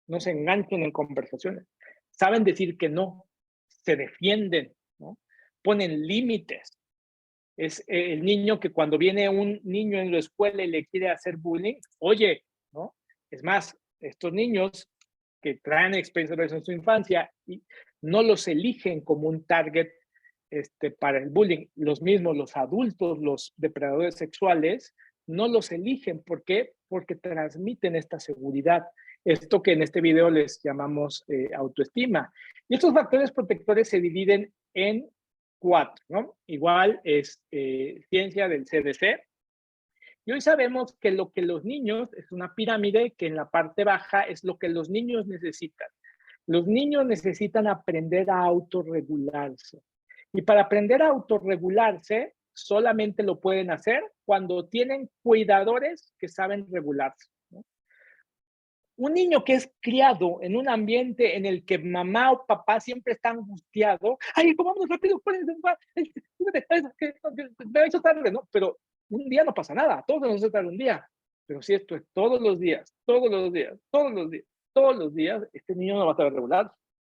no se enganchen en conversaciones, saben decir que no, se defienden, ¿no? Ponen límites. Es el niño que cuando viene un niño en la escuela y le quiere hacer bullying, oye, ¿no? Es más, estos niños que traen experiencias en su infancia y no los eligen como un target para el bullying. Los mismos, los adultos, los depredadores sexuales, no los eligen. ¿Por qué? Porque transmiten esta seguridad. Esto que en este video les llamamos autoestima. Y estos factores protectores se dividen en 4, ¿no? Igual es ciencia del CDC. Y hoy sabemos que lo que los niños, es una pirámide que en la parte baja es lo que los niños necesitan. Los niños necesitan aprender a autorregularse. Y para aprender a autorregularse, solamente lo pueden hacer cuando tienen cuidadores que saben regularse, ¿no? Un niño que es criado en un ambiente en el que mamá o papá siempre está angustiado, ay, vámonos rápido, me ha hecho tarde, ¿no? Pero un día no pasa nada, todos nos hace tarde un día. Pero si esto es todos los días, este niño no va a estar regular.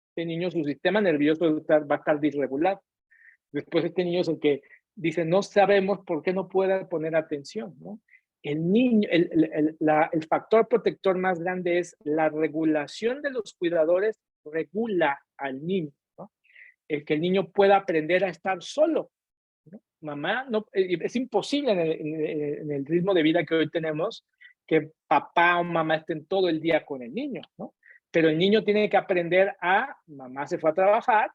Este niño, su sistema nervioso va a estar disregular. Después este niño es el que dice, no sabemos por qué no puede poner atención, ¿no? El niño, el factor protector más grande es la regulación de los cuidadores, regula al niño, ¿no? El que el niño pueda aprender a estar solo, ¿no? Mamá, no, es imposible en el ritmo de vida que hoy tenemos que papá o mamá estén todo el día con el niño, ¿no? Pero el niño tiene que aprender a, mamá se fue a trabajar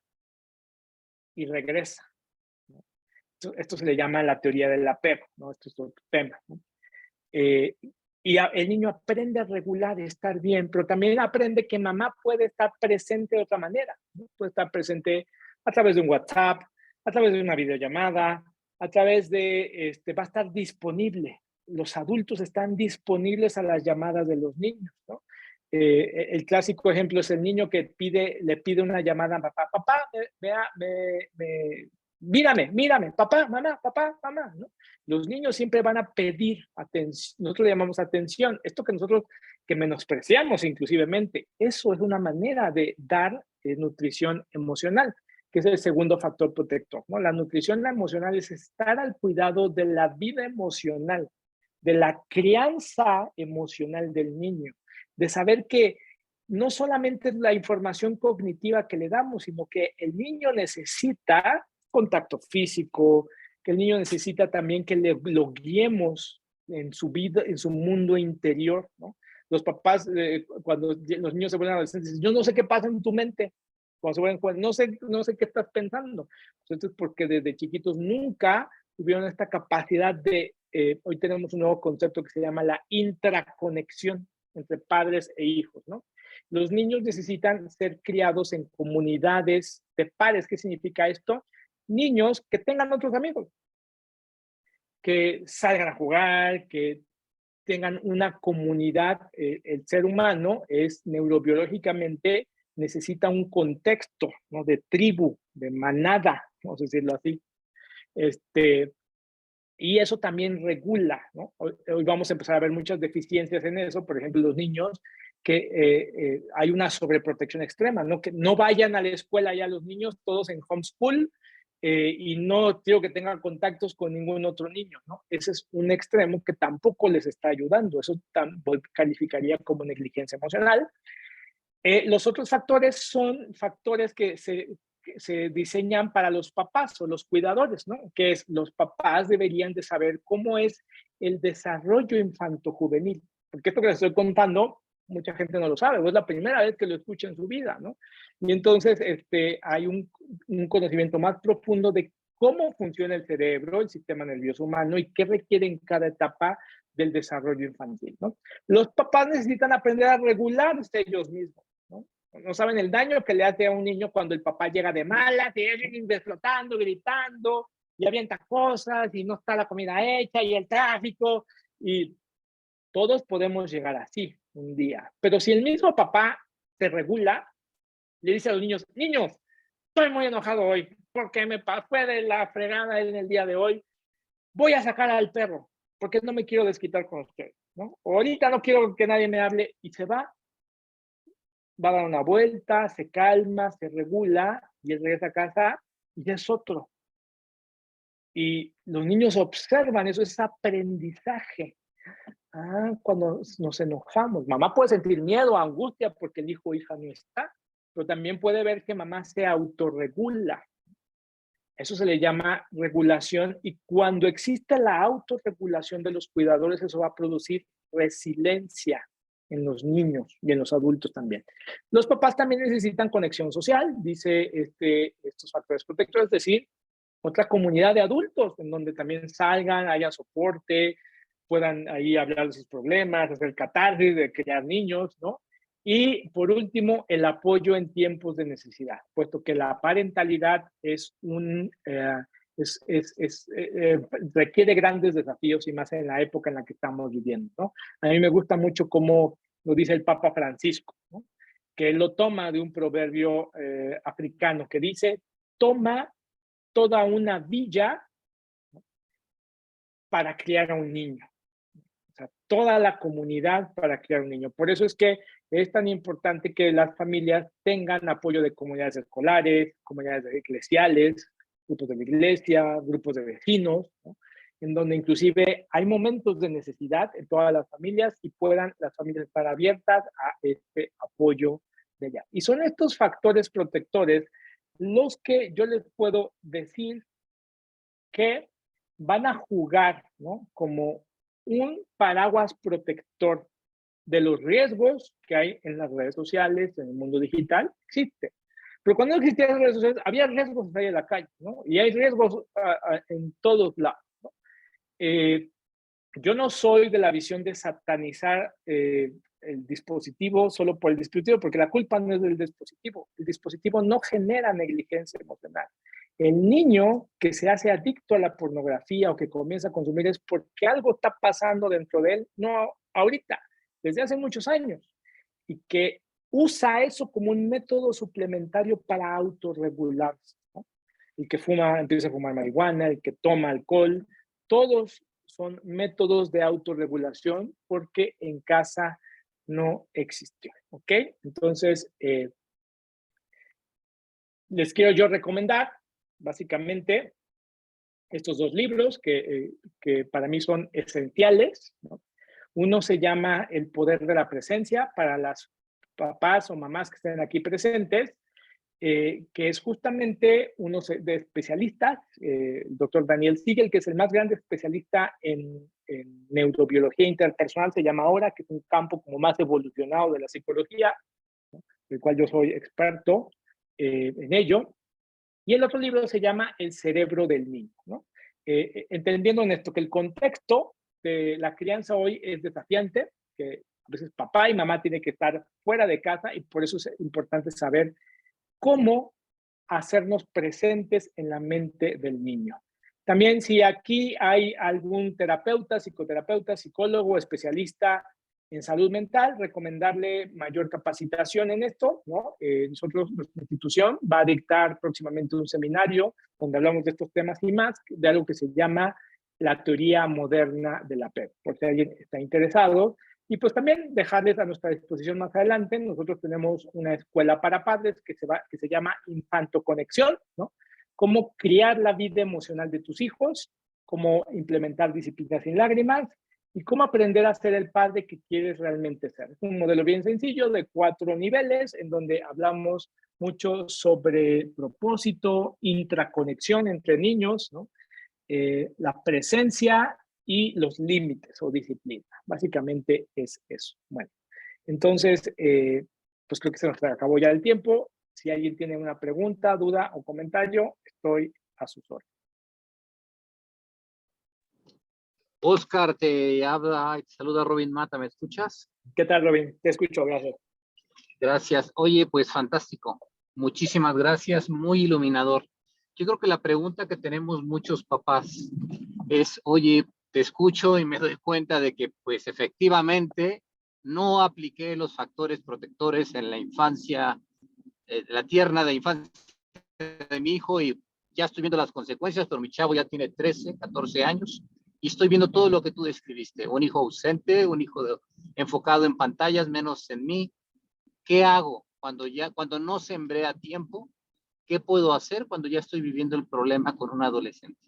y regresa, ¿no? Esto se le llama la teoría del apego, ¿no? Esto es otro tema, ¿no? Y el niño aprende a regular, a estar bien, pero también aprende que mamá puede estar presente de otra manera, ¿no? Puede estar presente a través de un WhatsApp, a través de una videollamada, a través de, va a estar disponible. Los adultos están disponibles a las llamadas de los niños, ¿no? El clásico ejemplo es el niño que le pide una llamada a papá, papá, mírame, papá, mamá, ¿no? Los niños siempre van a pedir atención, nosotros le llamamos atención, esto que nosotros, que menospreciamos inclusivemente, eso es una manera de dar nutrición emocional, que es el segundo factor protector, ¿no? La nutrición emocional es estar al cuidado de la vida emocional, de la crianza emocional del niño, de saber que no solamente es la información cognitiva que le damos, sino que el niño necesita contacto físico, que el niño necesita también que lo guiemos en su vida, en su mundo interior, ¿no? Los papás, cuando los niños se vuelven adolescentes, dicen, yo no sé qué pasa en tu mente. Cuando se vuelven jóvenes, no sé qué estás pensando. Entonces, porque desde chiquitos nunca tuvieron esta capacidad de, hoy tenemos un nuevo concepto que se llama la intraconexión entre padres e hijos, ¿no? Los niños necesitan ser criados en comunidades de pares. ¿Qué significa esto? Niños que tengan otros amigos, que salgan a jugar, que tengan una comunidad. El ser humano es neurobiológicamente, necesita un contexto, ¿no? De tribu, de manada, vamos a decirlo así. Y eso también regula, ¿no? Hoy vamos a empezar a ver muchas deficiencias en eso. Por ejemplo, los niños que hay una sobreprotección extrema, ¿no? Que no vayan a la escuela ya los niños, todos en homeschool, y no quiero que tengan contactos con ningún otro niño, ¿no? Ese es un extremo que tampoco les está ayudando. Eso calificaría como negligencia emocional. Los otros factores son factores que se diseñan para los papás o los cuidadores, ¿no? Que es, los papás deberían de saber cómo es el desarrollo infanto-juvenil. Porque esto que les estoy contando, mucha gente no lo sabe, o es la primera vez que lo escucha en su vida, ¿no? Y entonces hay un conocimiento más profundo de cómo funciona el cerebro, el sistema nervioso humano y qué requiere en cada etapa del desarrollo infantil, ¿no? Los papás necesitan aprender a regularse ellos mismos, ¿no? No saben el daño que le hace a un niño cuando el papá llega de malas, y explotando, gritando, y avienta cosas, y no está la comida hecha, y el tráfico, y todos podemos llegar así un día. Pero si el mismo papá se regula, le dice a los niños, niños, estoy muy enojado hoy, porque me fue de la fregada en el día de hoy, voy a sacar al perro, porque no me quiero desquitar con ustedes, ¿no? Ahorita no quiero que nadie me hable, y se va a dar una vuelta, se calma, se regula, y él regresa a casa, y es otro. Y los niños observan, eso es aprendizaje. Cuando nos enojamos, mamá puede sentir miedo, angustia, porque el hijo o hija no está, pero también puede ver que mamá se autorregula. Eso se le llama regulación, y cuando existe la autorregulación de los cuidadores, eso va a producir resiliencia en los niños y en los adultos también. Los papás también necesitan conexión social, dice estos factores protectores, es decir, otra comunidad de adultos en donde también salgan, haya soporte, puedan ahí hablar de sus problemas, hacer catarsis, de criar niños, ¿no? Y por último, el apoyo en tiempos de necesidad, puesto que la parentalidad requiere grandes desafíos, y más en la época en la que estamos viviendo, ¿no? A mí me gusta mucho cómo lo dice el Papa Francisco, ¿no? Que él lo toma de un proverbio africano que dice, toma toda una villa, ¿no?, para criar a un niño. O sea, toda la comunidad para criar un niño. Por eso es que es tan importante que las familias tengan apoyo de comunidades escolares, comunidades eclesiales, grupos de la iglesia, grupos de vecinos, ¿no?, en donde inclusive hay momentos de necesidad en todas las familias y puedan las familias estar abiertas a este apoyo de allá. Y son estos factores protectores los que yo les puedo decir que van a jugar, ¿no?, como un paraguas protector de los riesgos que hay en las redes sociales, en el mundo digital. Existe. Pero cuando no existían las redes sociales, había riesgos ahí en la calle, ¿no? Y hay riesgos en todos lados, ¿no? Yo no soy de la visión de satanizar el dispositivo solo por el dispositivo, porque la culpa no es del dispositivo. El dispositivo no genera negligencia emocional. El niño que se hace adicto a la pornografía o que comienza a consumir es porque algo está pasando dentro de él, no ahorita, desde hace muchos años, y que usa eso como un método suplementario para autorregularse, ¿no? el que fuma, empieza a fumar marihuana, el que toma alcohol, todos son métodos de autorregulación porque en casa no existió, ¿ok? Entonces, les quiero yo recomendar, básicamente, estos dos libros que para mí son esenciales, ¿no? Uno se llama El poder de la presencia para las papás o mamás que estén aquí presentes, que es justamente uno de especialistas, el doctor Daniel Siegel, que es el más grande especialista en neurobiología interpersonal, se llama ahora, que es un campo como más evolucionado de la psicología, ¿no? Del cual yo soy experto en ello. Y el otro libro se llama El cerebro del niño, ¿no? Entendiendo en esto que el contexto de la crianza hoy es desafiante, que a veces papá y mamá tienen que estar fuera de casa y por eso es importante saber cómo hacernos presentes en la mente del niño. También si aquí hay algún terapeuta, psicoterapeuta, psicólogo, especialista en salud mental, recomendarle mayor capacitación en esto, ¿no? Nosotros, nuestra institución va a dictar próximamente un seminario donde hablamos de estos temas y más, de algo que se llama la teoría moderna del apego, por si alguien está interesado. Y pues también dejarles a nuestra disposición más adelante, nosotros tenemos una escuela para padres que se llama Infanto Conexión, ¿no? Cómo criar la vida emocional de tus hijos, cómo implementar disciplinas sin lágrimas y cómo aprender a ser el padre que quieres realmente ser. Es un modelo bien sencillo de 4 niveles en donde hablamos mucho sobre propósito, intraconexión entre niños, ¿no? La presencia y los límites o disciplina. Básicamente es eso. Bueno, entonces, pues creo que se nos acabó ya el tiempo. Si alguien tiene una pregunta, duda o comentario, estoy a sus órdenes. Oscar, te habla y te saluda Robin Mata, ¿me escuchas? ¿Qué tal, Robin? Te escucho, gracias. Gracias. Oye, pues fantástico. Muchísimas gracias, muy iluminador. Yo creo que la pregunta que tenemos muchos papás es, oye, te escucho y me doy cuenta de que pues efectivamente no apliqué los factores protectores en la infancia, la tierna de infancia de mi hijo y ya estoy viendo las consecuencias, pero mi chavo ya tiene 13, 14 años y estoy viendo todo lo que tú describiste. Un hijo ausente, un hijo enfocado en pantallas, menos en mí. ¿Qué hago cuando no sembré a tiempo? ¿Qué puedo hacer cuando ya estoy viviendo el problema con un adolescente?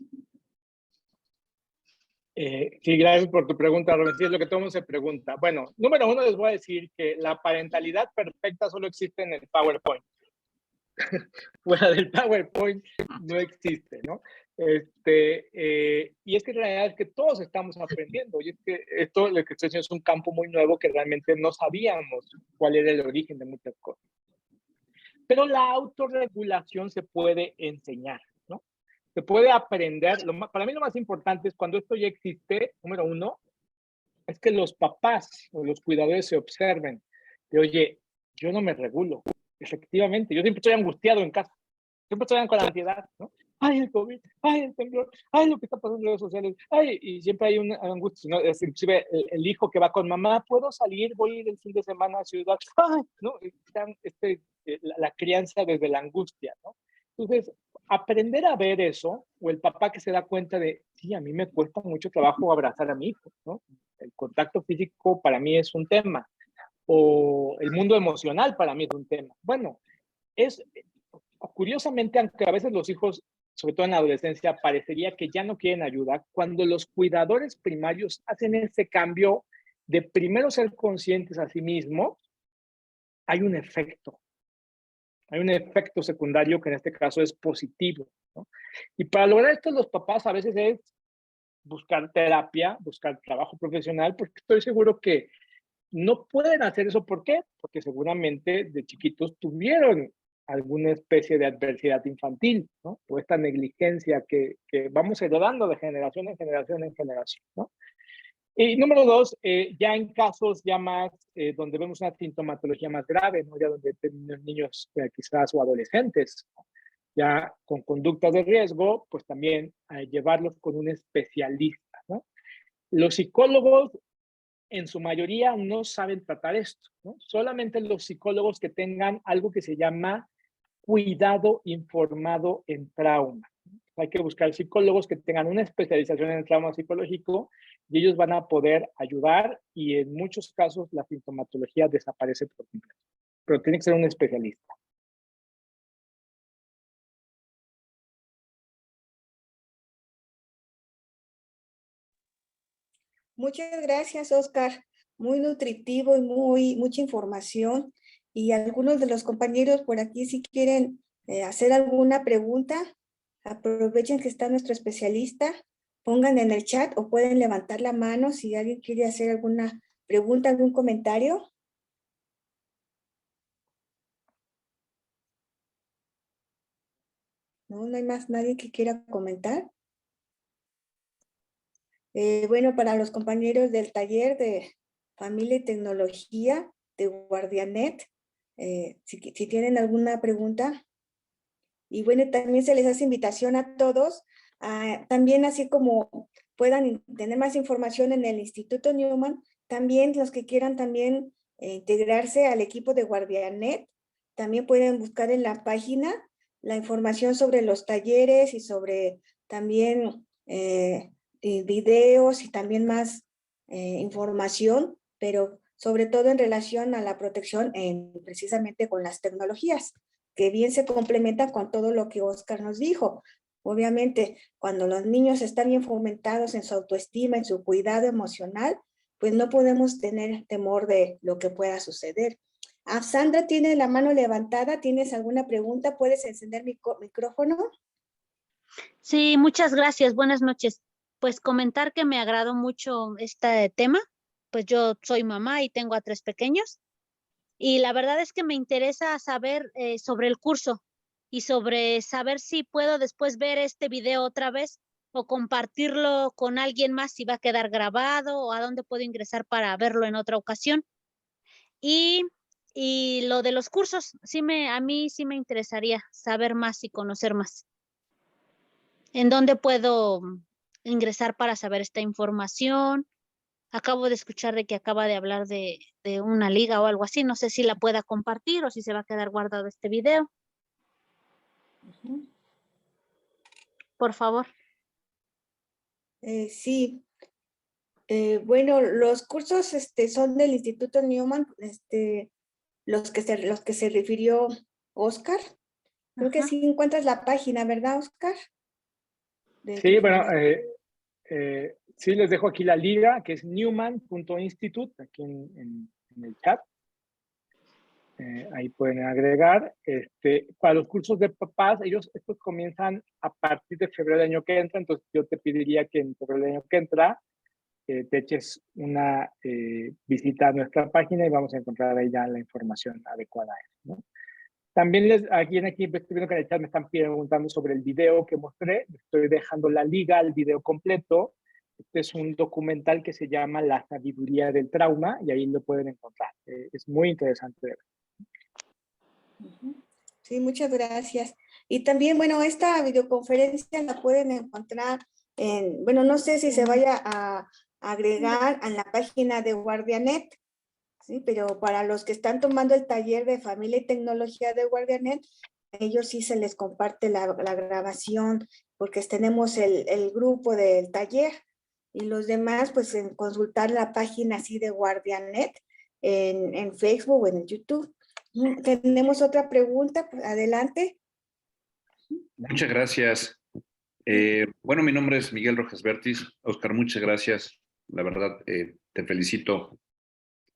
Sí, gracias por tu pregunta, Robin. Sí, es lo que todo el mundo se pregunta. Bueno, número uno, les voy a decir que la parentalidad perfecta solo existe en el PowerPoint. Fuera del PowerPoint no existe, ¿no? Y es que en realidad es que todos estamos aprendiendo. Y es que esto, lo que estoy diciendo, es un campo muy nuevo que realmente no sabíamos cuál era el origen de muchas cosas. Pero la autorregulación se puede enseñar, ¿no? Se puede aprender. Para mí lo más importante es cuando esto ya existe, número uno, es que los papás o los cuidadores se observen de, oye, yo no me regulo. Efectivamente, yo siempre estoy angustiado en casa. Siempre estoy con la ansiedad, ¿no? Ay, el COVID, ay, el temblor, ay, lo que está pasando en redes sociales, ay, y siempre hay una angustia, ¿no? Es inclusive el hijo que va con mamá, ¿puedo salir? Voy a ir el fin de semana a ciudad, ay, ¿no? La crianza desde la angustia, ¿no? Entonces, aprender a ver eso, o el papá que se da cuenta de, sí, a mí me cuesta mucho trabajo abrazar a mi hijo, ¿no? El contacto físico para mí es un tema, o el mundo emocional para mí es un tema. Bueno, curiosamente, aunque a veces los hijos, sobre todo en la adolescencia, parecería que ya no quieren ayuda, cuando los cuidadores primarios hacen ese cambio de primero ser conscientes a sí mismos, hay un efecto. Hay un efecto secundario que en este caso es positivo, ¿no? Y para lograr esto, los papás a veces es buscar terapia, buscar trabajo profesional, porque estoy seguro que no pueden hacer eso. ¿Por qué? Porque seguramente de chiquitos tuvieron alguna especie de adversidad infantil, ¿no? O esta negligencia que vamos heredando de generación en generación en generación, ¿no? Y número dos, ya en casos ya más, donde vemos una sintomatología más grave, ¿no? Ya donde tenemos niños quizás o adolescentes, ¿no? Ya con conductas de riesgo, pues también llevarlos con un especialista, ¿no? Los psicólogos en su mayoría no saben tratar esto, ¿no? Solamente los psicólogos que tengan algo que se llama cuidado informado en trauma. Hay que buscar psicólogos que tengan una especialización en el trauma psicológico y ellos van a poder ayudar y en muchos casos la sintomatología desaparece por completo. Pero tiene que ser un especialista. Muchas gracias, Oscar. Muy nutritivo y mucha información. Y algunos de los compañeros por aquí, si quieren hacer alguna pregunta, aprovechen que está nuestro especialista, pongan en el chat o pueden levantar la mano si alguien quiere hacer alguna pregunta, algún comentario. No hay más nadie que quiera comentar. Bueno, para los compañeros del taller de Familia y Tecnología de Guardianet, si tienen alguna pregunta. Y bueno, también se les hace invitación a todos, también así como puedan tener más información en el Instituto Newman, también los que quieran también integrarse al equipo de Guardianet, también pueden buscar en la página la información sobre los talleres y sobre también videos y también más información, pero sobre todo en relación a la protección precisamente con las tecnologías, que bien se complementan con todo lo que Oscar nos dijo. Obviamente, cuando los niños están bien fomentados en su autoestima, en su cuidado emocional, pues no podemos tener temor de lo que pueda suceder. Sandra tiene la mano levantada. ¿Tienes alguna pregunta? ¿Puedes encender mi micrófono? Sí, muchas gracias. Buenas noches. Pues comentar que me agradó mucho este tema. Pues yo soy mamá y tengo a 3 pequeños. Y la verdad es que me interesa saber sobre el curso y sobre saber si puedo después ver este video otra vez o compartirlo con alguien más, si va a quedar grabado o a dónde puedo ingresar para verlo en otra ocasión. Y lo de los cursos, a mí sí me interesaría saber más y conocer más. ¿En dónde puedo ingresar para saber esta información? Acabo de escuchar de que acaba de hablar de una liga o algo así. No sé si la pueda compartir o si se va a quedar guardado este video. Por favor. Sí. Bueno, los cursos son del Instituto Newman, los que se refirió Oscar. Creo que sí encuentras la página, ¿verdad, Oscar? Sí, bueno, sí les dejo aquí la liga, que es newman.institute, aquí en el chat. Ahí pueden agregar. Para los cursos de papás, estos comienzan a partir de febrero del año que entra, entonces yo te pediría que en febrero del año que entra te eches una visita a nuestra página y vamos a encontrar ahí ya la información adecuada, ¿no? También aquí estoy viendo que en el chat me están preguntando sobre el video que mostré. Estoy dejando la liga al video completo. Este es un documental que se llama La sabiduría del trauma y ahí lo pueden encontrar. Es muy interesante. Sí, muchas gracias. Y también, bueno, esta videoconferencia la pueden encontrar bueno, no sé si se vaya a agregar a la página de Guardianet, ¿sí? Pero para los que están tomando el taller de Familia y Tecnología de Guardianet, a ellos sí se les comparte la grabación, porque tenemos el grupo del taller, y los demás, pues, en consultar la página así de Guardianet en Facebook o en YouTube. Tenemos otra pregunta, pues, adelante. Muchas gracias. Bueno, mi nombre es Miguel Rojas Bertis. Oscar, muchas gracias. La verdad, te felicito.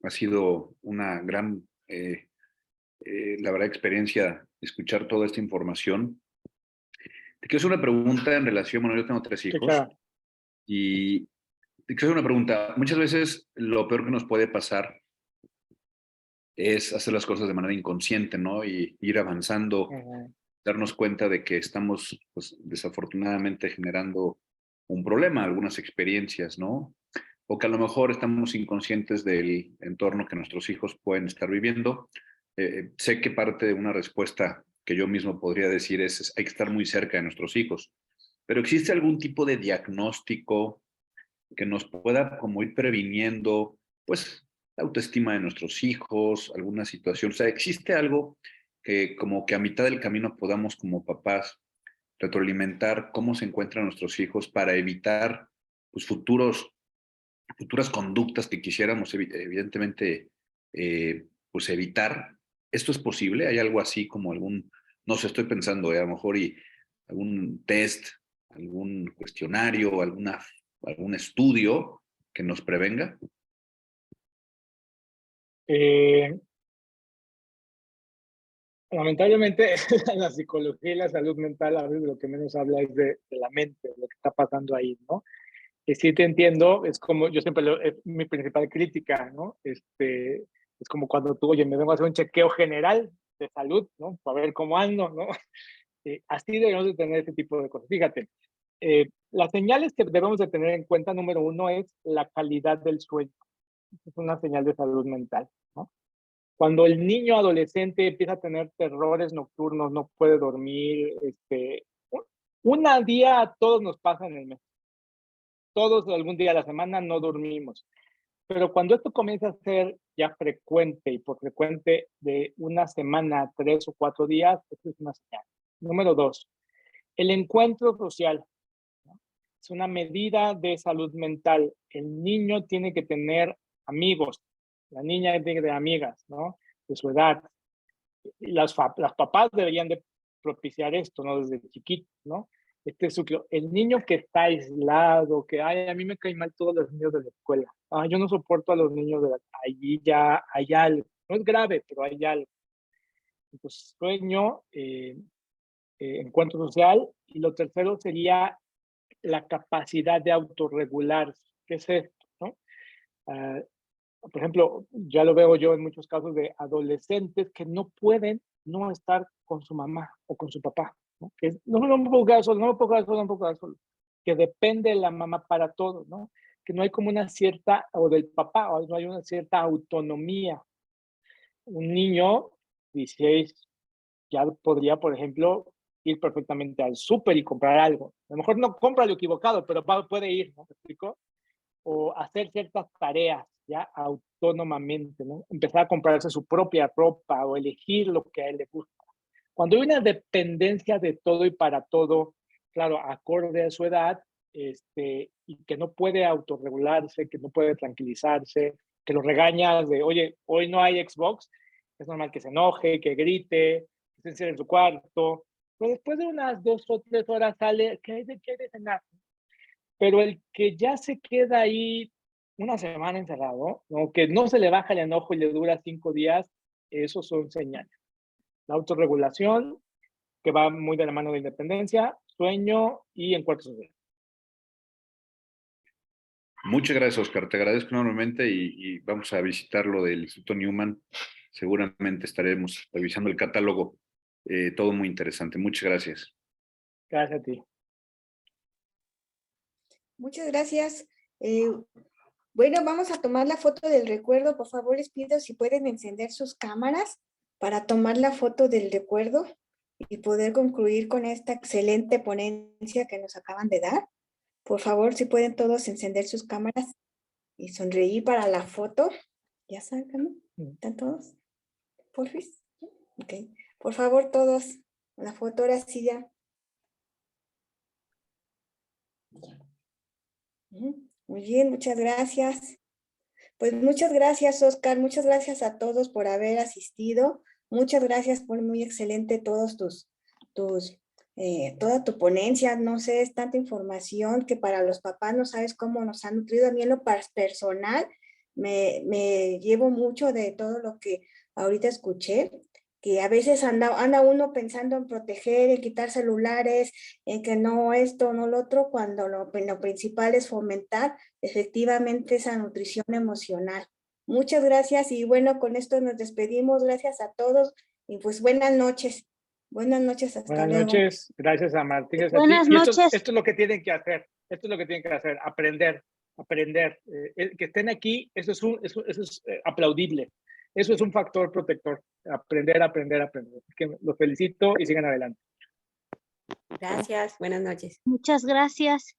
Ha sido una gran, la verdad, experiencia escuchar toda esta información. Te quiero hacer una pregunta en relación, bueno, yo tengo 3 hijos. Claro. Y te quiero hacer una pregunta. Muchas veces lo peor que nos puede pasar es hacer las cosas de manera inconsciente, ¿no? Y ir avanzando, darnos cuenta de que estamos, pues, desafortunadamente generando un problema, algunas experiencias, ¿no? O que a lo mejor estamos inconscientes del entorno que nuestros hijos pueden estar viviendo. Sé que parte de una respuesta que yo mismo podría decir es hay que estar muy cerca de nuestros hijos. Pero ¿existe algún tipo de diagnóstico que nos pueda como ir previniendo, pues, la autoestima de nuestros hijos, alguna situación? O sea, ¿existe algo que como que a mitad del camino podamos como papás retroalimentar cómo se encuentran nuestros hijos para evitar pues, futuras conductas que quisiéramos evidentemente pues evitar. ¿Esto es posible? ¿Hay algo así como no sé, estoy pensando, a lo mejor y algún test, algún cuestionario, algún estudio que nos prevenga? Lamentablemente, la psicología y la salud mental a veces lo que menos habla es de la mente, de lo que está pasando ahí, ¿no? Que sí te entiendo, es como, yo siempre, es mi principal crítica, ¿no? Es como cuando tú, oye, me vengo a hacer un chequeo general de salud, ¿no? Para ver cómo ando, ¿no? Así debemos de tener ese tipo de cosas. Fíjate, las señales que debemos de tener en cuenta, número uno, es la calidad del sueño. Es una señal de salud mental, ¿no? Cuando el niño adolescente empieza a tener terrores nocturnos, no puede dormir, un día a todos nos pasa en el mes. Todos algún día a la semana no dormimos. Pero cuando esto comienza a ser ya frecuente y por frecuente de una semana a 3 o 4 días, esto es una señal. Número 2, el encuentro social, ¿no? Es una medida de salud mental. El niño tiene que tener amigos, la niña tiene que tener amigas, ¿no? De su edad. Las papás deberían de propiciar esto, ¿no? Desde chiquitos, ¿no? Este ciclo. El niño que está aislado, que ay, a mí me caen mal todos los niños de la escuela. Ah, yo no soporto a los niños de la allí ya hay algo. No es grave, pero hay algo. Entonces, sueño, encuentro social. Y lo tercero sería la capacidad de autorregularse. ¿Qué es esto? ¿No? Por ejemplo, ya lo veo yo en muchos casos de adolescentes que no pueden no estar con su mamá o con su papá, ¿no? Que no me puedo quedar solo, no me puedo quedar solo, no me puedo quedar solo. Que depende de la mamá para todo, ¿no? Que no hay como una cierta, o del papá, o no hay una cierta autonomía. Un niño, 16, ya podría, por ejemplo, ir perfectamente al súper y comprar algo. A lo mejor no compra lo equivocado, pero puede ir, ¿no? ¿Me explico? O hacer ciertas tareas ya autónomamente, ¿no? Empezar a comprarse su propia ropa o elegir lo que a él le gusta. Cuando hay una dependencia de todo y para todo, claro, acorde a su edad, y que no puede autorregularse, que no puede tranquilizarse, que lo regañas de, oye, hoy no hay Xbox, es normal que se enoje, que grite, que se encierre en su cuarto, pero después de unas 2 o 3 horas sale, ¿qué quiere cenar? Pero el que ya se queda ahí una semana encerrado, ¿no? Que no se le baja el enojo y le dura 5 días, esos son señales. La autorregulación, que va muy de la mano de independencia, sueño y encuentro social. Muchas gracias, Oscar. Te agradezco enormemente y vamos a visitar lo del Instituto Newman. Seguramente estaremos revisando el catálogo. Todo muy interesante. Muchas gracias. Gracias a ti. Muchas gracias. Bueno, vamos a tomar la foto del recuerdo. Por favor, les pido si pueden encender sus cámaras para tomar la foto del recuerdo y poder concluir con esta excelente ponencia que nos acaban de dar. Por favor, si pueden todos encender sus cámaras y sonreír para la foto. ¿Ya salgan? ¿Están todos? ¿Porfis? Ok. Por favor, todos. La foto ahora sí ya. Muy bien, muchas gracias. Pues muchas gracias, Oscar. Muchas gracias a todos por haber asistido. Muchas gracias por muy excelente todos toda tu ponencia. No sé, es tanta información que para los papás no sabes cómo nos ha nutrido. A mí en lo personal me llevo mucho de todo lo que ahorita escuché, que a veces anda uno pensando en proteger, en quitar celulares, en que no esto, no lo otro, cuando lo principal es fomentar efectivamente esa nutrición emocional. Muchas gracias y bueno, con esto nos despedimos. Gracias a todos y pues buenas noches. Buenas noches, hasta luego. Buenas noches, gracias a Martín. Gracias Buenas a ti. noches. Esto es lo que tienen que hacer. Esto es lo que tienen que hacer, aprender. Que estén aquí, eso es aplaudible. Eso es un factor protector. Aprender. Así que los felicito y sigan adelante. Gracias, buenas noches. Muchas gracias.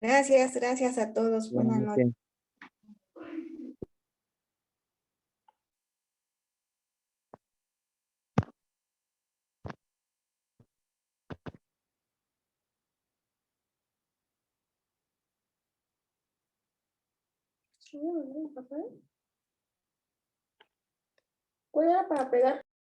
Gracias a todos. Buenas noches. ¿Cuál era para pegar?